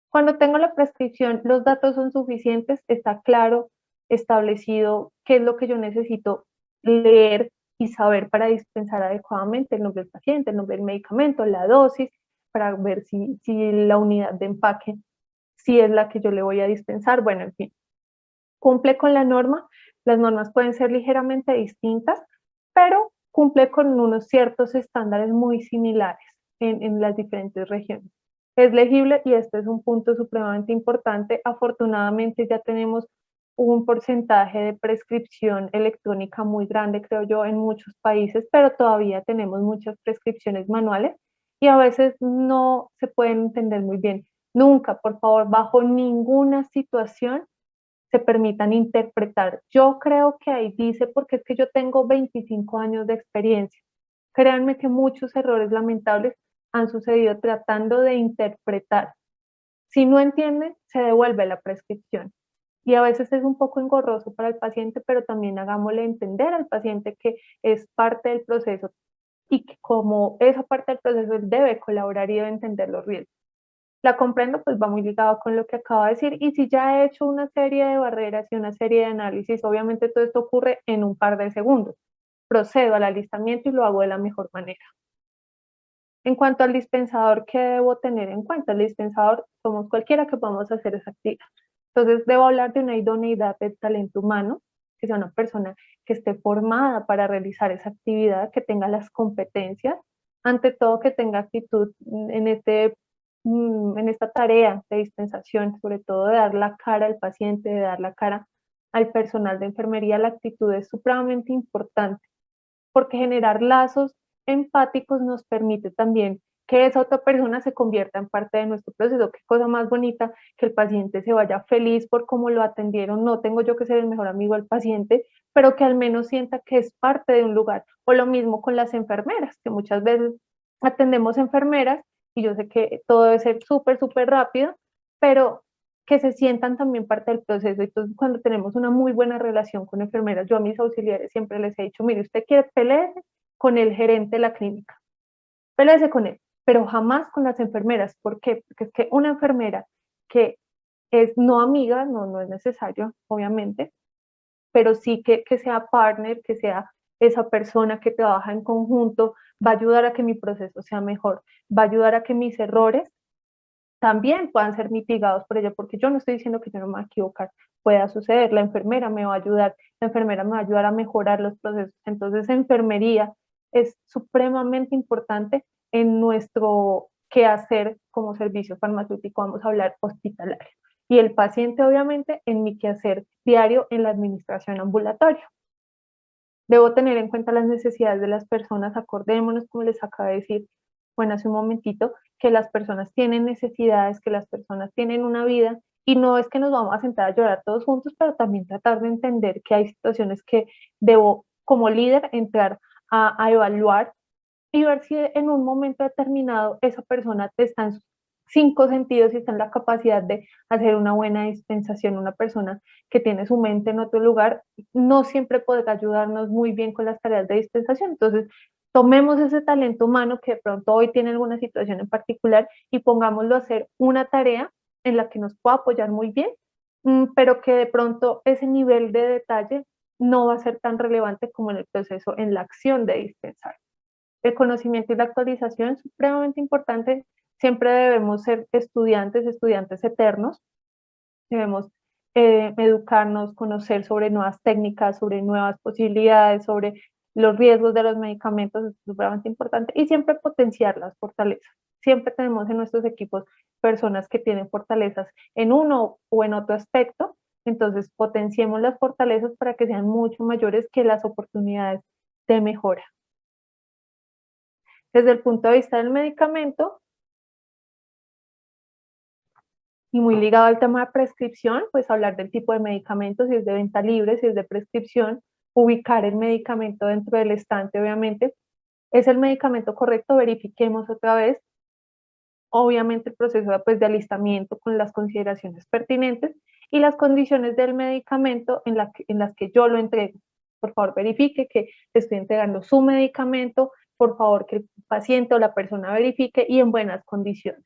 Cuando tengo la prescripción, los datos son suficientes, está claro, establecido qué es lo que yo necesito leer y saber para dispensar adecuadamente el nombre del paciente, el nombre del medicamento, la dosis, para ver si la unidad de empaque, si es la que yo le voy a dispensar, bueno, en fin. Cumple con la norma, las normas pueden ser ligeramente distintas, pero cumple con unos ciertos estándares muy similares en las diferentes regiones. Es legible y este es un punto supremamente importante. Afortunadamente ya tenemos un porcentaje de prescripción electrónica muy grande, creo yo, en muchos países, pero todavía tenemos muchas prescripciones manuales y a veces no se pueden entender muy bien. Nunca, por favor, bajo ninguna situación se permitan interpretar. Yo creo que ahí dice, porque es que yo tengo 25 años de experiencia. Créanme que muchos errores lamentables han sucedido tratando de interpretar. Si no entienden, se devuelve la prescripción. Y a veces es un poco engorroso para el paciente, pero también hagámosle entender al paciente que es parte del proceso y que como esa parte del proceso él debe colaborar y debe entender los riesgos. La comprendo, pues va muy ligado con lo que acabo de decir. Y si ya he hecho una serie de barreras y una serie de análisis, obviamente todo esto ocurre en un par de segundos. Procedo al alistamiento y lo hago de la mejor manera. En cuanto al dispensador, ¿qué debo tener en cuenta? El dispensador, somos cualquiera que podamos hacer esa actividad. Entonces, debo hablar de una idoneidad del talento humano, que sea una persona que esté formada para realizar esa actividad, que tenga las competencias, ante todo que tenga actitud en esta tarea de dispensación, sobre todo de dar la cara al paciente, de dar la cara al personal de enfermería. La actitud es supremamente importante porque generar lazos empáticos nos permite también que esa otra persona se convierta en parte de nuestro proceso. Qué cosa más bonita que el paciente se vaya feliz por cómo lo atendieron. No tengo yo que ser el mejor amigo del paciente, pero que al menos sienta que es parte de un lugar. O lo mismo con las enfermeras, que muchas veces atendemos enfermeras y yo sé que todo debe ser súper, súper rápido, pero que se sientan también parte del proceso. Entonces, cuando tenemos una muy buena relación con enfermeras, yo a mis auxiliares siempre les he dicho, mire, usted quiere pelear con el gerente de la clínica, peleese con él, pero jamás con las enfermeras. ¿Por qué? Porque es que una enfermera que es no amiga, no es necesario, obviamente, pero sí que sea partner, que sea esa persona que trabaja en conjunto, va a ayudar a que mi proceso sea mejor, va a ayudar a que mis errores también puedan ser mitigados por ella, porque yo no estoy diciendo que yo no me voy a equivocar, pueda suceder, la enfermera me va a ayudar, la enfermera me va a ayudar a mejorar los procesos. Entonces, enfermería es supremamente importante en nuestro quehacer como servicio farmacéutico, vamos a hablar hospitalario. Y el paciente, obviamente, en mi quehacer diario en la administración ambulatoria. Debo tener en cuenta las necesidades de las personas, acordémonos, como les acabo de decir, bueno, hace un momentito, que las personas tienen necesidades, que las personas tienen una vida, y no es que nos vamos a sentar a llorar todos juntos, pero también tratar de entender que hay situaciones que debo, como líder, entrar a evaluar y ver si en un momento determinado esa persona está 5 sentidos y está en la capacidad de hacer una buena dispensación. Una persona que tiene su mente en otro lugar no siempre podrá ayudarnos muy bien con las tareas de dispensación. Entonces, tomemos ese talento humano que de pronto hoy tiene alguna situación en particular y pongámoslo a hacer una tarea en la que nos pueda apoyar muy bien, pero que de pronto ese nivel de detalle no va a ser tan relevante como en el proceso, en la acción de dispensar. El conocimiento y la actualización es supremamente importante. Siempre debemos ser estudiantes eternos. Debemos educarnos, conocer sobre nuevas técnicas, sobre nuevas posibilidades, sobre los riesgos de los medicamentos, es supremamente importante, y siempre potenciar las fortalezas. Siempre tenemos en nuestros equipos personas que tienen fortalezas en uno o en otro aspecto, entonces potenciemos las fortalezas para que sean mucho mayores que las oportunidades de mejora. Desde el punto de vista del medicamento, y muy ligado al tema de prescripción, pues hablar del tipo de medicamento, si es de venta libre, si es de prescripción, ubicar el medicamento dentro del estante, obviamente. ¿Es el medicamento correcto? Verifiquemos otra vez. Obviamente el proceso pues, de alistamiento con las consideraciones pertinentes y las condiciones del medicamento en las que yo lo entrego. Por favor, verifique que estoy entregando su medicamento, por favor que el paciente o la persona verifique y en buenas condiciones.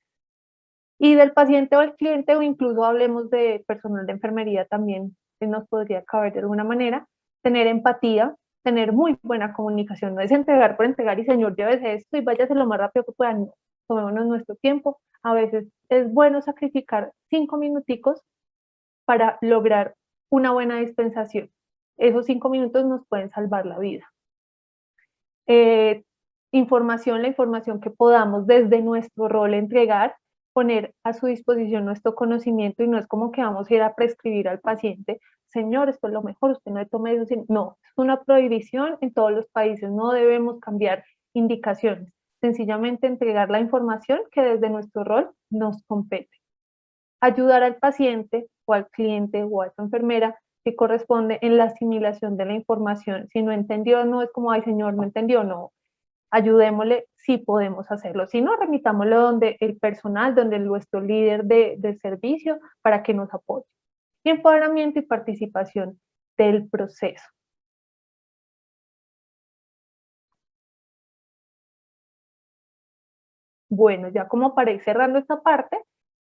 Y del paciente o el cliente, o incluso hablemos de personal de enfermería también, que nos podría caber de alguna manera, tener empatía, tener muy buena comunicación, no es entregar por entregar y señor, llévese esto y váyase lo más rápido que puedan, no, tomémonos nuestro tiempo, a veces es bueno sacrificar 5 minuticos para lograr una buena dispensación, esos 5 minutos nos pueden salvar la vida. La información que podamos desde nuestro rol entregar, poner a su disposición nuestro conocimiento y no es como que vamos a ir a prescribir al paciente, señor, esto es lo mejor, usted no tome eso, no, es una prohibición en todos los países, no debemos cambiar indicaciones, sencillamente entregar la información que desde nuestro rol nos compete. Ayudar al paciente o al cliente o a su enfermera que corresponde en la asimilación de la información. Si no entendió, no es como, ay señor, no entendió, no, ayudémosle si podemos hacerlo. Si no, remitámoslo donde el personal, donde nuestro líder de servicio para que nos apoye. Y empoderamiento y participación del proceso. Bueno, ya como para ir cerrando esta parte,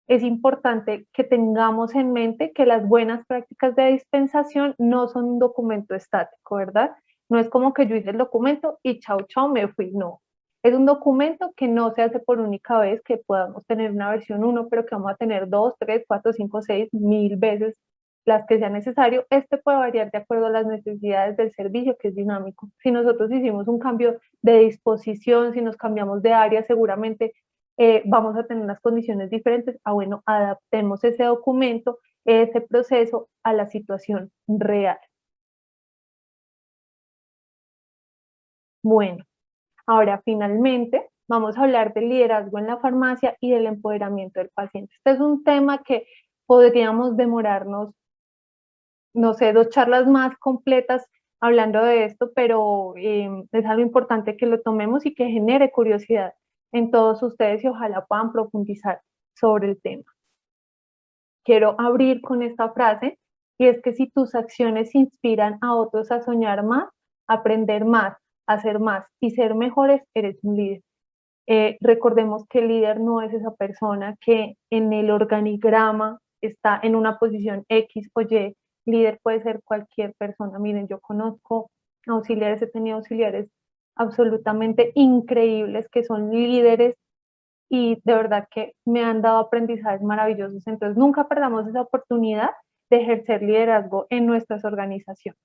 es importante que tengamos en mente que las buenas prácticas de dispensación no son un documento estático, ¿verdad? No es como que yo hice el documento y chao, chao, me fui, no. Es un documento que no se hace por única vez, que podamos tener una versión 1, pero que vamos a tener 2, 3, 4, 5, 6, 1000 veces las que sea necesario. Este puede variar de acuerdo a las necesidades del servicio, que es dinámico. Si nosotros hicimos un cambio de disposición, si nos cambiamos de área, seguramente vamos a tener unas condiciones diferentes. Bueno, adaptemos ese documento, ese proceso a la situación real. Bueno, ahora finalmente vamos a hablar del liderazgo en la farmacia y del empoderamiento del paciente. Este es un tema que podríamos demorarnos, no sé, 2 charlas más completas hablando de esto, pero es algo importante que lo tomemos y que genere curiosidad en todos ustedes y ojalá puedan profundizar sobre el tema. Quiero abrir con esta frase y es que si tus acciones inspiran a otros a soñar más, aprender más, hacer más y ser mejores, eres un líder. Recordemos que el líder no es esa persona que en el organigrama está en una posición X o Y. Líder puede ser cualquier persona. Miren, yo conozco auxiliares, he tenido auxiliares absolutamente increíbles que son líderes y de verdad que me han dado aprendizajes maravillosos. Entonces, nunca perdamos esa oportunidad de ejercer liderazgo en nuestras organizaciones.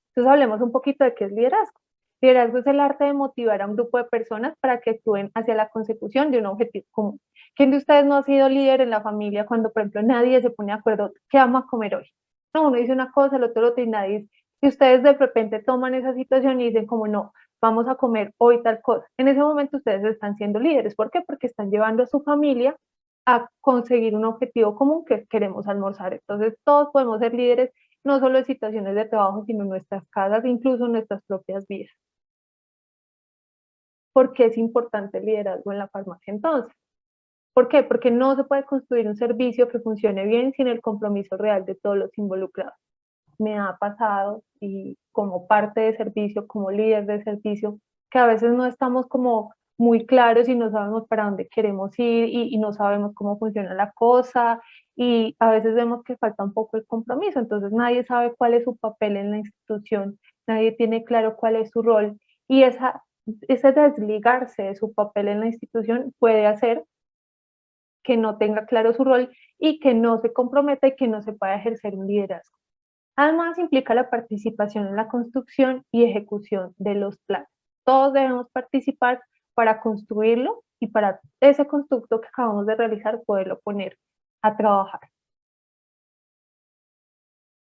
Entonces, hablemos un poquito de qué es liderazgo. Liderazgo es el arte de motivar a un grupo de personas para que actúen hacia la consecución de un objetivo común. ¿Quién de ustedes no ha sido líder en la familia cuando, por ejemplo, nadie se pone de acuerdo qué vamos a comer hoy? No, uno dice una cosa, el otro otra y nadie dice. Y ustedes de repente toman esa situación y dicen como no, vamos a comer hoy tal cosa. En ese momento ustedes están siendo líderes. ¿Por qué? Porque están llevando a su familia a conseguir un objetivo común que queremos almorzar. Entonces todos podemos ser líderes no solo en situaciones de trabajo, sino en nuestras casas, incluso en nuestras propias vidas. ¿Por qué es importante el liderazgo en la farmacia entonces? ¿Por qué? Porque no se puede construir un servicio que funcione bien sin el compromiso real de todos los involucrados. Me ha pasado y como parte de servicio, como líder de servicio, que a veces no estamos como muy claros y no sabemos para dónde queremos ir y no sabemos cómo funciona la cosa y a veces vemos que falta un poco el compromiso, entonces nadie sabe cuál es su papel en la institución, nadie tiene claro cuál es su rol y ese desligarse de su papel en la institución puede hacer que no tenga claro su rol y que no se comprometa y que no se pueda ejercer un liderazgo. Además, implica la participación en la construcción y ejecución de los planes. Todos debemos participar para construirlo y para ese constructo que acabamos de realizar poderlo poner a trabajar.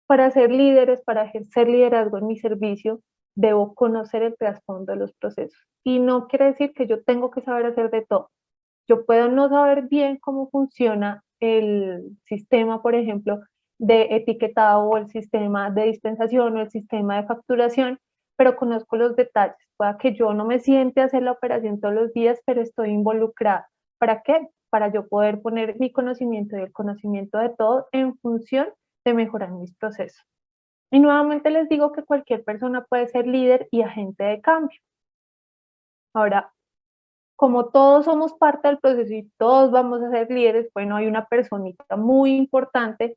Para ser líderes, para ejercer liderazgo en mi servicio, debo conocer el trasfondo de los procesos. Y no quiere decir que yo tengo que saber hacer de todo. Yo puedo no saber bien cómo funciona el sistema, por ejemplo, de etiquetado o el sistema de dispensación o el sistema de facturación, pero conozco los detalles. Pueda que yo no me siente a hacer la operación todos los días, pero estoy involucrada. ¿Para qué? Para yo poder poner mi conocimiento y el conocimiento de todo en función de mejorar mis procesos. Y nuevamente les digo que cualquier persona puede ser líder y agente de cambio. Ahora, como todos somos parte del proceso y todos vamos a ser líderes, bueno, hay una personita muy importante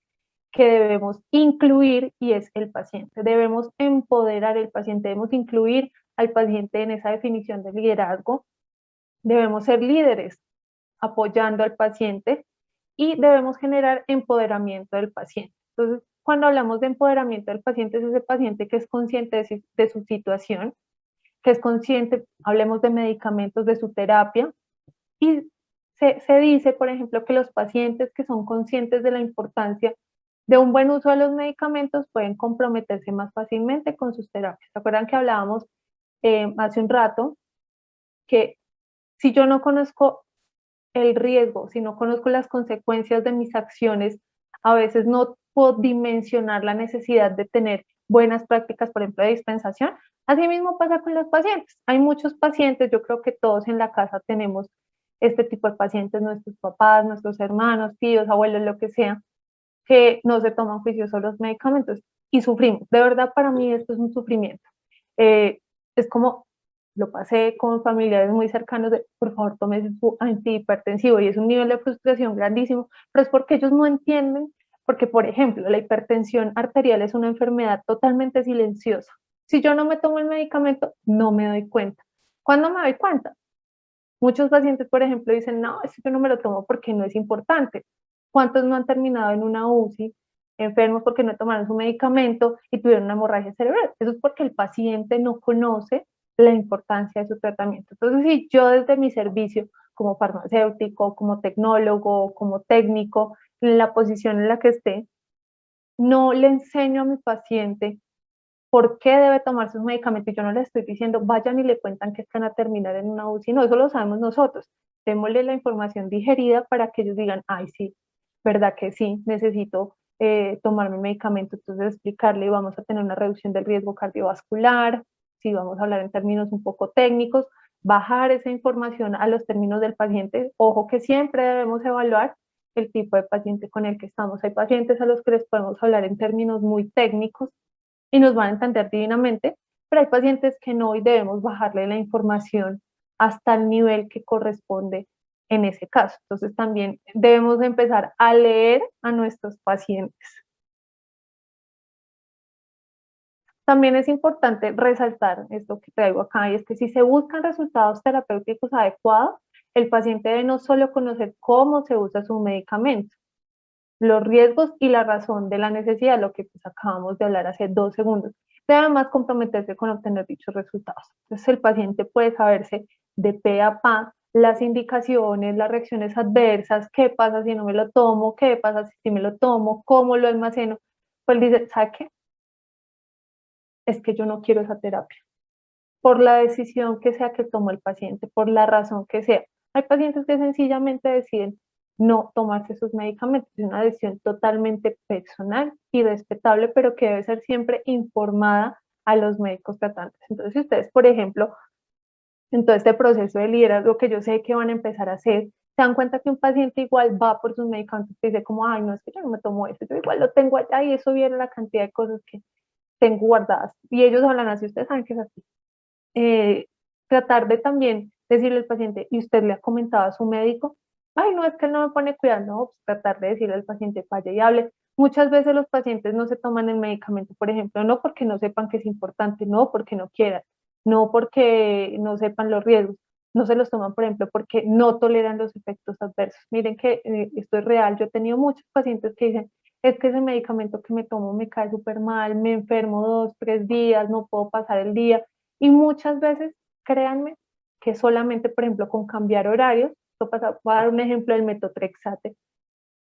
que debemos incluir y es el paciente. Debemos empoderar al paciente, debemos incluir al paciente en esa definición de liderazgo. Debemos ser líderes apoyando al paciente y debemos generar empoderamiento del paciente. Entonces, cuando hablamos de empoderamiento del paciente, es ese paciente que es consciente de su situación, que es consciente, hablemos de medicamentos, de su terapia, y se dice, por ejemplo, que los pacientes que son conscientes de la importancia de un buen uso de los medicamentos pueden comprometerse más fácilmente con sus terapias. ¿Se acuerdan que hablábamos hace un rato que si yo no conozco el riesgo, si no conozco las consecuencias de mis acciones, a veces no puedo dimensionar la necesidad de tener buenas prácticas, por ejemplo, de dispensación? Asimismo pasa con los pacientes. Hay muchos pacientes, yo creo que todos en la casa tenemos este tipo de pacientes, nuestros papás, nuestros hermanos, tíos, abuelos, lo que sea, que no se toman juiciosos los medicamentos y sufrimos. De verdad, para mí esto es un sufrimiento. Eh, es como, lo pasé con familiares muy cercanos de, por favor, tome su antihipertensivo y es un nivel de frustración grandísimo, pero es porque ellos no entienden, porque, por ejemplo, la hipertensión arterial es una enfermedad totalmente silenciosa. Si yo no me tomo el medicamento, no me doy cuenta. ¿Cuándo me doy cuenta? Muchos pacientes, por ejemplo, dicen, no, eso yo no me lo tomo porque no es importante. ¿Cuántos no han terminado en una UCI enfermos porque no tomaron su medicamento y tuvieron una hemorragia cerebral? Eso es porque el paciente no conoce la importancia de su tratamiento. Entonces, si yo desde mi servicio como farmacéutico, como tecnólogo, como técnico, en la posición en la que esté, no le enseño a mi paciente por qué debe tomar sus medicamentos. Yo no le estoy diciendo, vayan y le cuentan que están a terminar en una UCI. No, eso lo sabemos nosotros. Démosle la información digerida para que ellos digan, ay, sí, verdad que sí, necesito tomar mi medicamento. Entonces, explicarle, vamos a tener una reducción del riesgo cardiovascular, si vamos a hablar en términos un poco técnicos, bajar esa información a los términos del paciente. Ojo que siempre debemos evaluar el tipo de paciente con el que estamos. Hay pacientes a los que les podemos hablar en términos muy técnicos y nos van a entender divinamente, pero hay pacientes que no y debemos bajarle la información hasta el nivel que corresponde en ese caso. Entonces también debemos empezar a leer a nuestros pacientes. También es importante resaltar esto que traigo acá, y es que si se buscan resultados terapéuticos adecuados, el paciente debe no solo conocer cómo se usa su medicamento, los riesgos y la razón de la necesidad, lo que pues acabamos de hablar hace 2 segundos, debe además comprometerse con obtener dichos resultados. Entonces el paciente puede saberse de pe a pa las indicaciones, las reacciones adversas, qué pasa si no me lo tomo, qué pasa si me lo tomo, cómo lo almaceno. Pues dice, ¿sabe qué? Es que yo no quiero esa terapia. Por la decisión que sea que tomó el paciente, por la razón que sea. Hay pacientes que sencillamente deciden no tomarse sus medicamentos. Es una decisión totalmente personal y respetable, pero que debe ser siempre informada a los médicos tratantes. Entonces, si ustedes, por ejemplo, en todo este proceso de liderazgo que yo sé que van a empezar a hacer, se dan cuenta que un paciente igual va por sus medicamentos y dice como, ay, no, es que yo no me tomo eso, yo igual lo tengo allá y eso viene la cantidad de cosas que tengo guardadas. Y ellos hablan así, ustedes saben que es así. Tratar de también decirle al paciente, y usted le ha comentado a su médico, ay, no, es que él no me pone cuidado, no, pues tratar de decirle al paciente, vaya y hable. Muchas veces los pacientes no se toman el medicamento, por ejemplo, no porque no sepan que es importante, no porque no quieran, no porque no sepan los riesgos, no se los toman, por ejemplo, porque no toleran los efectos adversos. Miren que esto es real, yo he tenido muchos pacientes que dicen, es que ese medicamento que me tomo me cae súper mal, me enfermo 2, 3 días, no puedo pasar el día, y muchas veces, créanme, que solamente, por ejemplo, con cambiar horarios, voy a dar un ejemplo del metotrexate.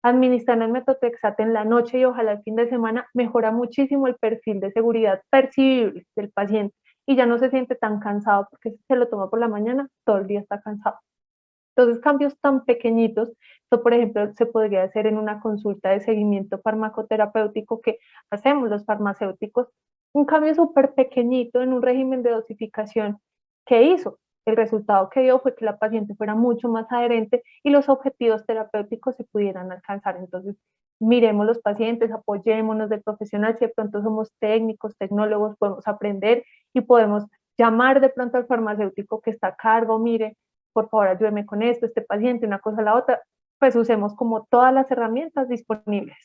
Administrar el metotrexate en la noche y ojalá el fin de semana mejora muchísimo el perfil de seguridad percibible del paciente y ya no se siente tan cansado porque si se lo toma por la mañana, todo el día está cansado. Entonces, cambios tan pequeñitos, esto por ejemplo se podría hacer en una consulta de seguimiento farmacoterapéutico que hacemos los farmacéuticos, un cambio súper pequeñito en un régimen de dosificación que hizo. El resultado que dio fue que la paciente fuera mucho más adherente y los objetivos terapéuticos se pudieran alcanzar. Entonces, miremos los pacientes, apoyémonos del profesional, si de pronto somos técnicos, tecnólogos, podemos aprender y podemos llamar de pronto al farmacéutico que está a cargo, mire, por favor ayúdeme con esto, este paciente, una cosa a la otra, pues usemos como todas las herramientas disponibles.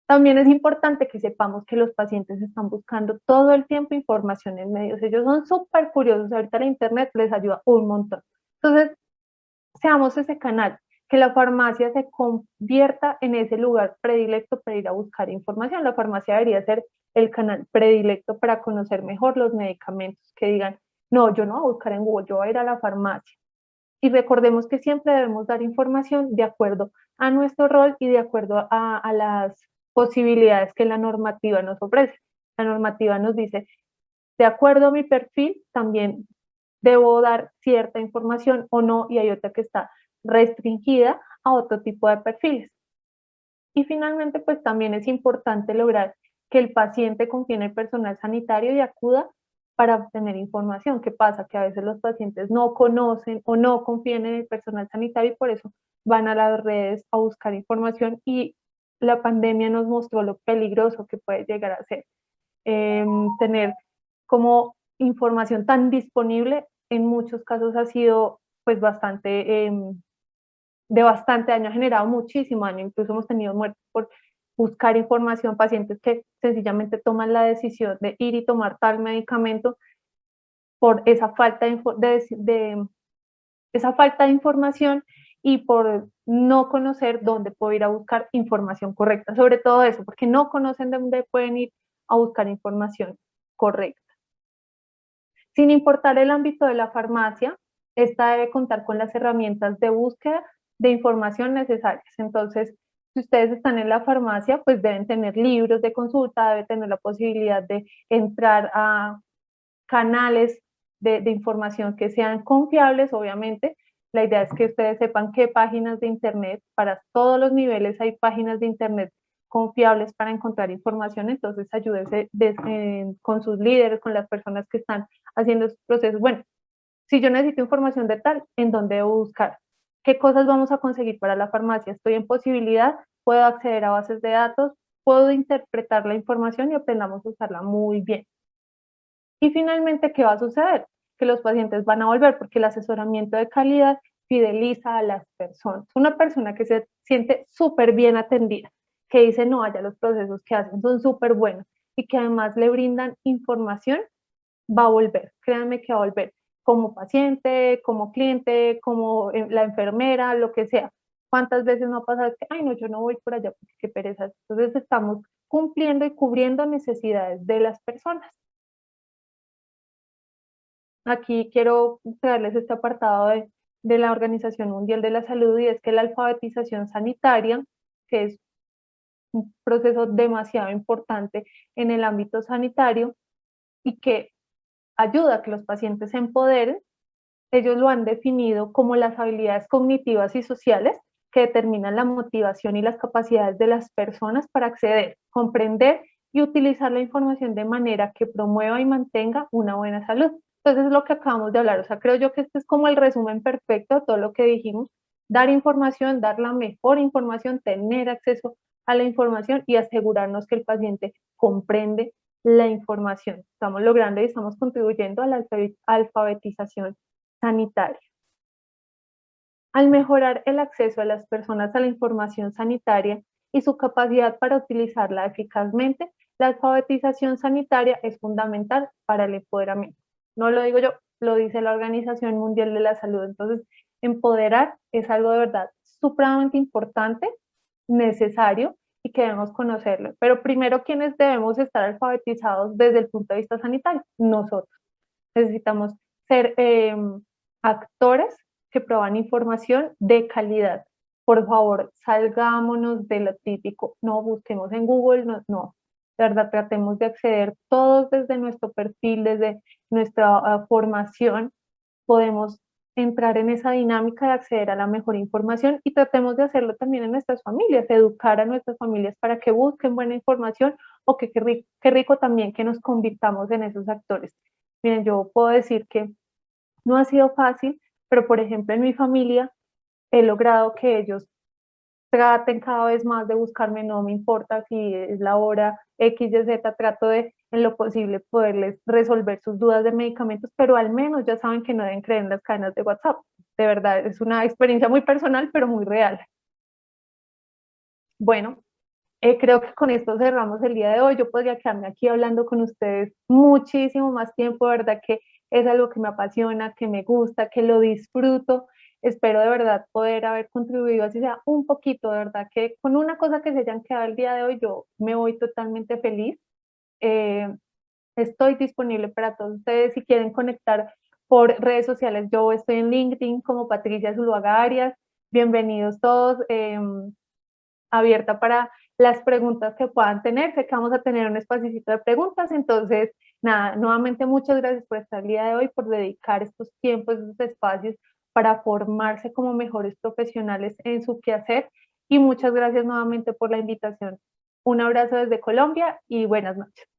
También es importante que sepamos que los pacientes están buscando todo el tiempo información en medios. Ellos son súper curiosos. Ahorita la internet les ayuda un montón. Entonces, seamos ese canal, que la farmacia se convierta en ese lugar predilecto para ir a buscar información. La farmacia debería ser el canal predilecto para conocer mejor los medicamentos, que digan, no, yo no voy a buscar en Google, yo voy a ir a la farmacia. Y recordemos que siempre debemos dar información de acuerdo a nuestro rol y de acuerdo a las posibilidades que la normativa nos ofrece. La normativa nos dice, de acuerdo a mi perfil, también debo dar cierta información o no, y hay otra que está restringida a otro tipo de perfiles. Y finalmente, pues también es importante lograr que el paciente confíe en el personal sanitario y acuda para obtener información. ¿Qué pasa? Que a veces los pacientes no conocen o no confían en el personal sanitario y por eso van a las redes a buscar información y la pandemia nos mostró lo peligroso que puede llegar a ser tener como información tan disponible. En muchos casos ha sido pues bastante de bastante daño, ha generado muchísimo daño, incluso hemos tenido muertes por buscar información, pacientes que sencillamente toman la decisión de ir y tomar tal medicamento por esa falta esa falta de información y por no conocer dónde puedo ir a buscar información correcta, sobre todo eso, porque no conocen dónde pueden ir a buscar información correcta. Sin importar el ámbito de la farmacia, esta debe contar con las herramientas de búsqueda de información necesarias. Entonces, si ustedes están en la farmacia, pues deben tener libros de consulta, deben tener la posibilidad de entrar a canales de información que sean confiables, obviamente. La idea es que ustedes sepan qué páginas de internet, para todos los niveles hay páginas de internet confiables para encontrar información, entonces ayúdense con sus líderes, con las personas que están haciendo estos procesos. Bueno, si yo necesito información de tal, ¿en dónde debo buscar? ¿Qué cosas vamos a conseguir para la farmacia? ¿Estoy en posibilidad? ¿Puedo acceder a bases de datos? ¿Puedo interpretar la información y aprendamos a usarla muy bien? Y finalmente, ¿qué va a suceder? Que los pacientes van a volver porque el asesoramiento de calidad fideliza a las personas. Una persona que se siente súper bien atendida, que dice, no, allá los procesos que hacen son súper buenos y que además le brindan información, va a volver, créanme que va a volver, como paciente, como cliente, como la enfermera, lo que sea. ¿Cuántas veces no ha pasado que, ay, no, yo no voy por allá porque qué pereza? Entonces estamos cumpliendo y cubriendo necesidades de las personas. Aquí quiero traerles este apartado de la Organización Mundial de la Salud y es que la alfabetización sanitaria, que es un proceso demasiado importante en el ámbito sanitario y que ayuda a que los pacientes se empoderen, ellos lo han definido como las habilidades cognitivas y sociales que determinan la motivación y las capacidades de las personas para acceder, comprender y utilizar la información de manera que promueva y mantenga una buena salud. Entonces es lo que acabamos de hablar, o sea, creo yo que este es como el resumen perfecto de todo lo que dijimos, dar información, dar la mejor información, tener acceso a la información y asegurarnos que el paciente comprende la información. Estamos logrando y estamos contribuyendo a la alfabetización sanitaria. Al mejorar el acceso de las personas a la información sanitaria y su capacidad para utilizarla eficazmente, la alfabetización sanitaria es fundamental para el empoderamiento. No lo digo yo, lo dice la Organización Mundial de la Salud. Entonces, empoderar es algo de verdad supremamente importante, necesario y que debemos conocerlo. Pero primero, ¿quiénes debemos estar alfabetizados desde el punto de vista sanitario? Nosotros. Necesitamos ser actores que proban información de calidad. Por favor, salgámonos de lo típico, no busquemos en Google, no, no. De verdad, tratemos de acceder todos desde nuestro perfil, desde nuestra formación, podemos entrar en esa dinámica de acceder a la mejor información y tratemos de hacerlo también en nuestras familias, educar a nuestras familias para que busquen buena información o que qué rico también que nos convirtamos en esos actores. Miren, yo puedo decir que no ha sido fácil, pero por ejemplo en mi familia he logrado que ellos traten cada vez más de buscarme, no me importa si es la hora X, Y, Z, trato de en lo posible poderles resolver sus dudas de medicamentos, pero al menos ya saben que no deben creer en las cadenas de WhatsApp. De verdad, es una experiencia muy personal, pero muy real. Bueno, creo que con esto cerramos el día de hoy. Yo podría quedarme aquí hablando con ustedes muchísimo más tiempo, de verdad que es algo que me apasiona, que me gusta, que lo disfruto. Espero de verdad poder haber contribuido, así sea un poquito, de verdad que con una cosa que se hayan quedado el día de hoy, yo me voy totalmente feliz. Eh, Estoy disponible para todos ustedes si quieren conectar por redes sociales. Yo estoy en LinkedIn como Patricia Zuluaga Arias. Bienvenidos todos. Abierta para las preguntas que puedan tener. Sé que vamos a tener un espacio de preguntas, entonces, nada, nuevamente muchas gracias por estar el día de hoy, por dedicar estos tiempos, estos espacios para formarse como mejores profesionales en su quehacer y muchas gracias nuevamente por la invitación. Un abrazo desde Colombia y buenas noches.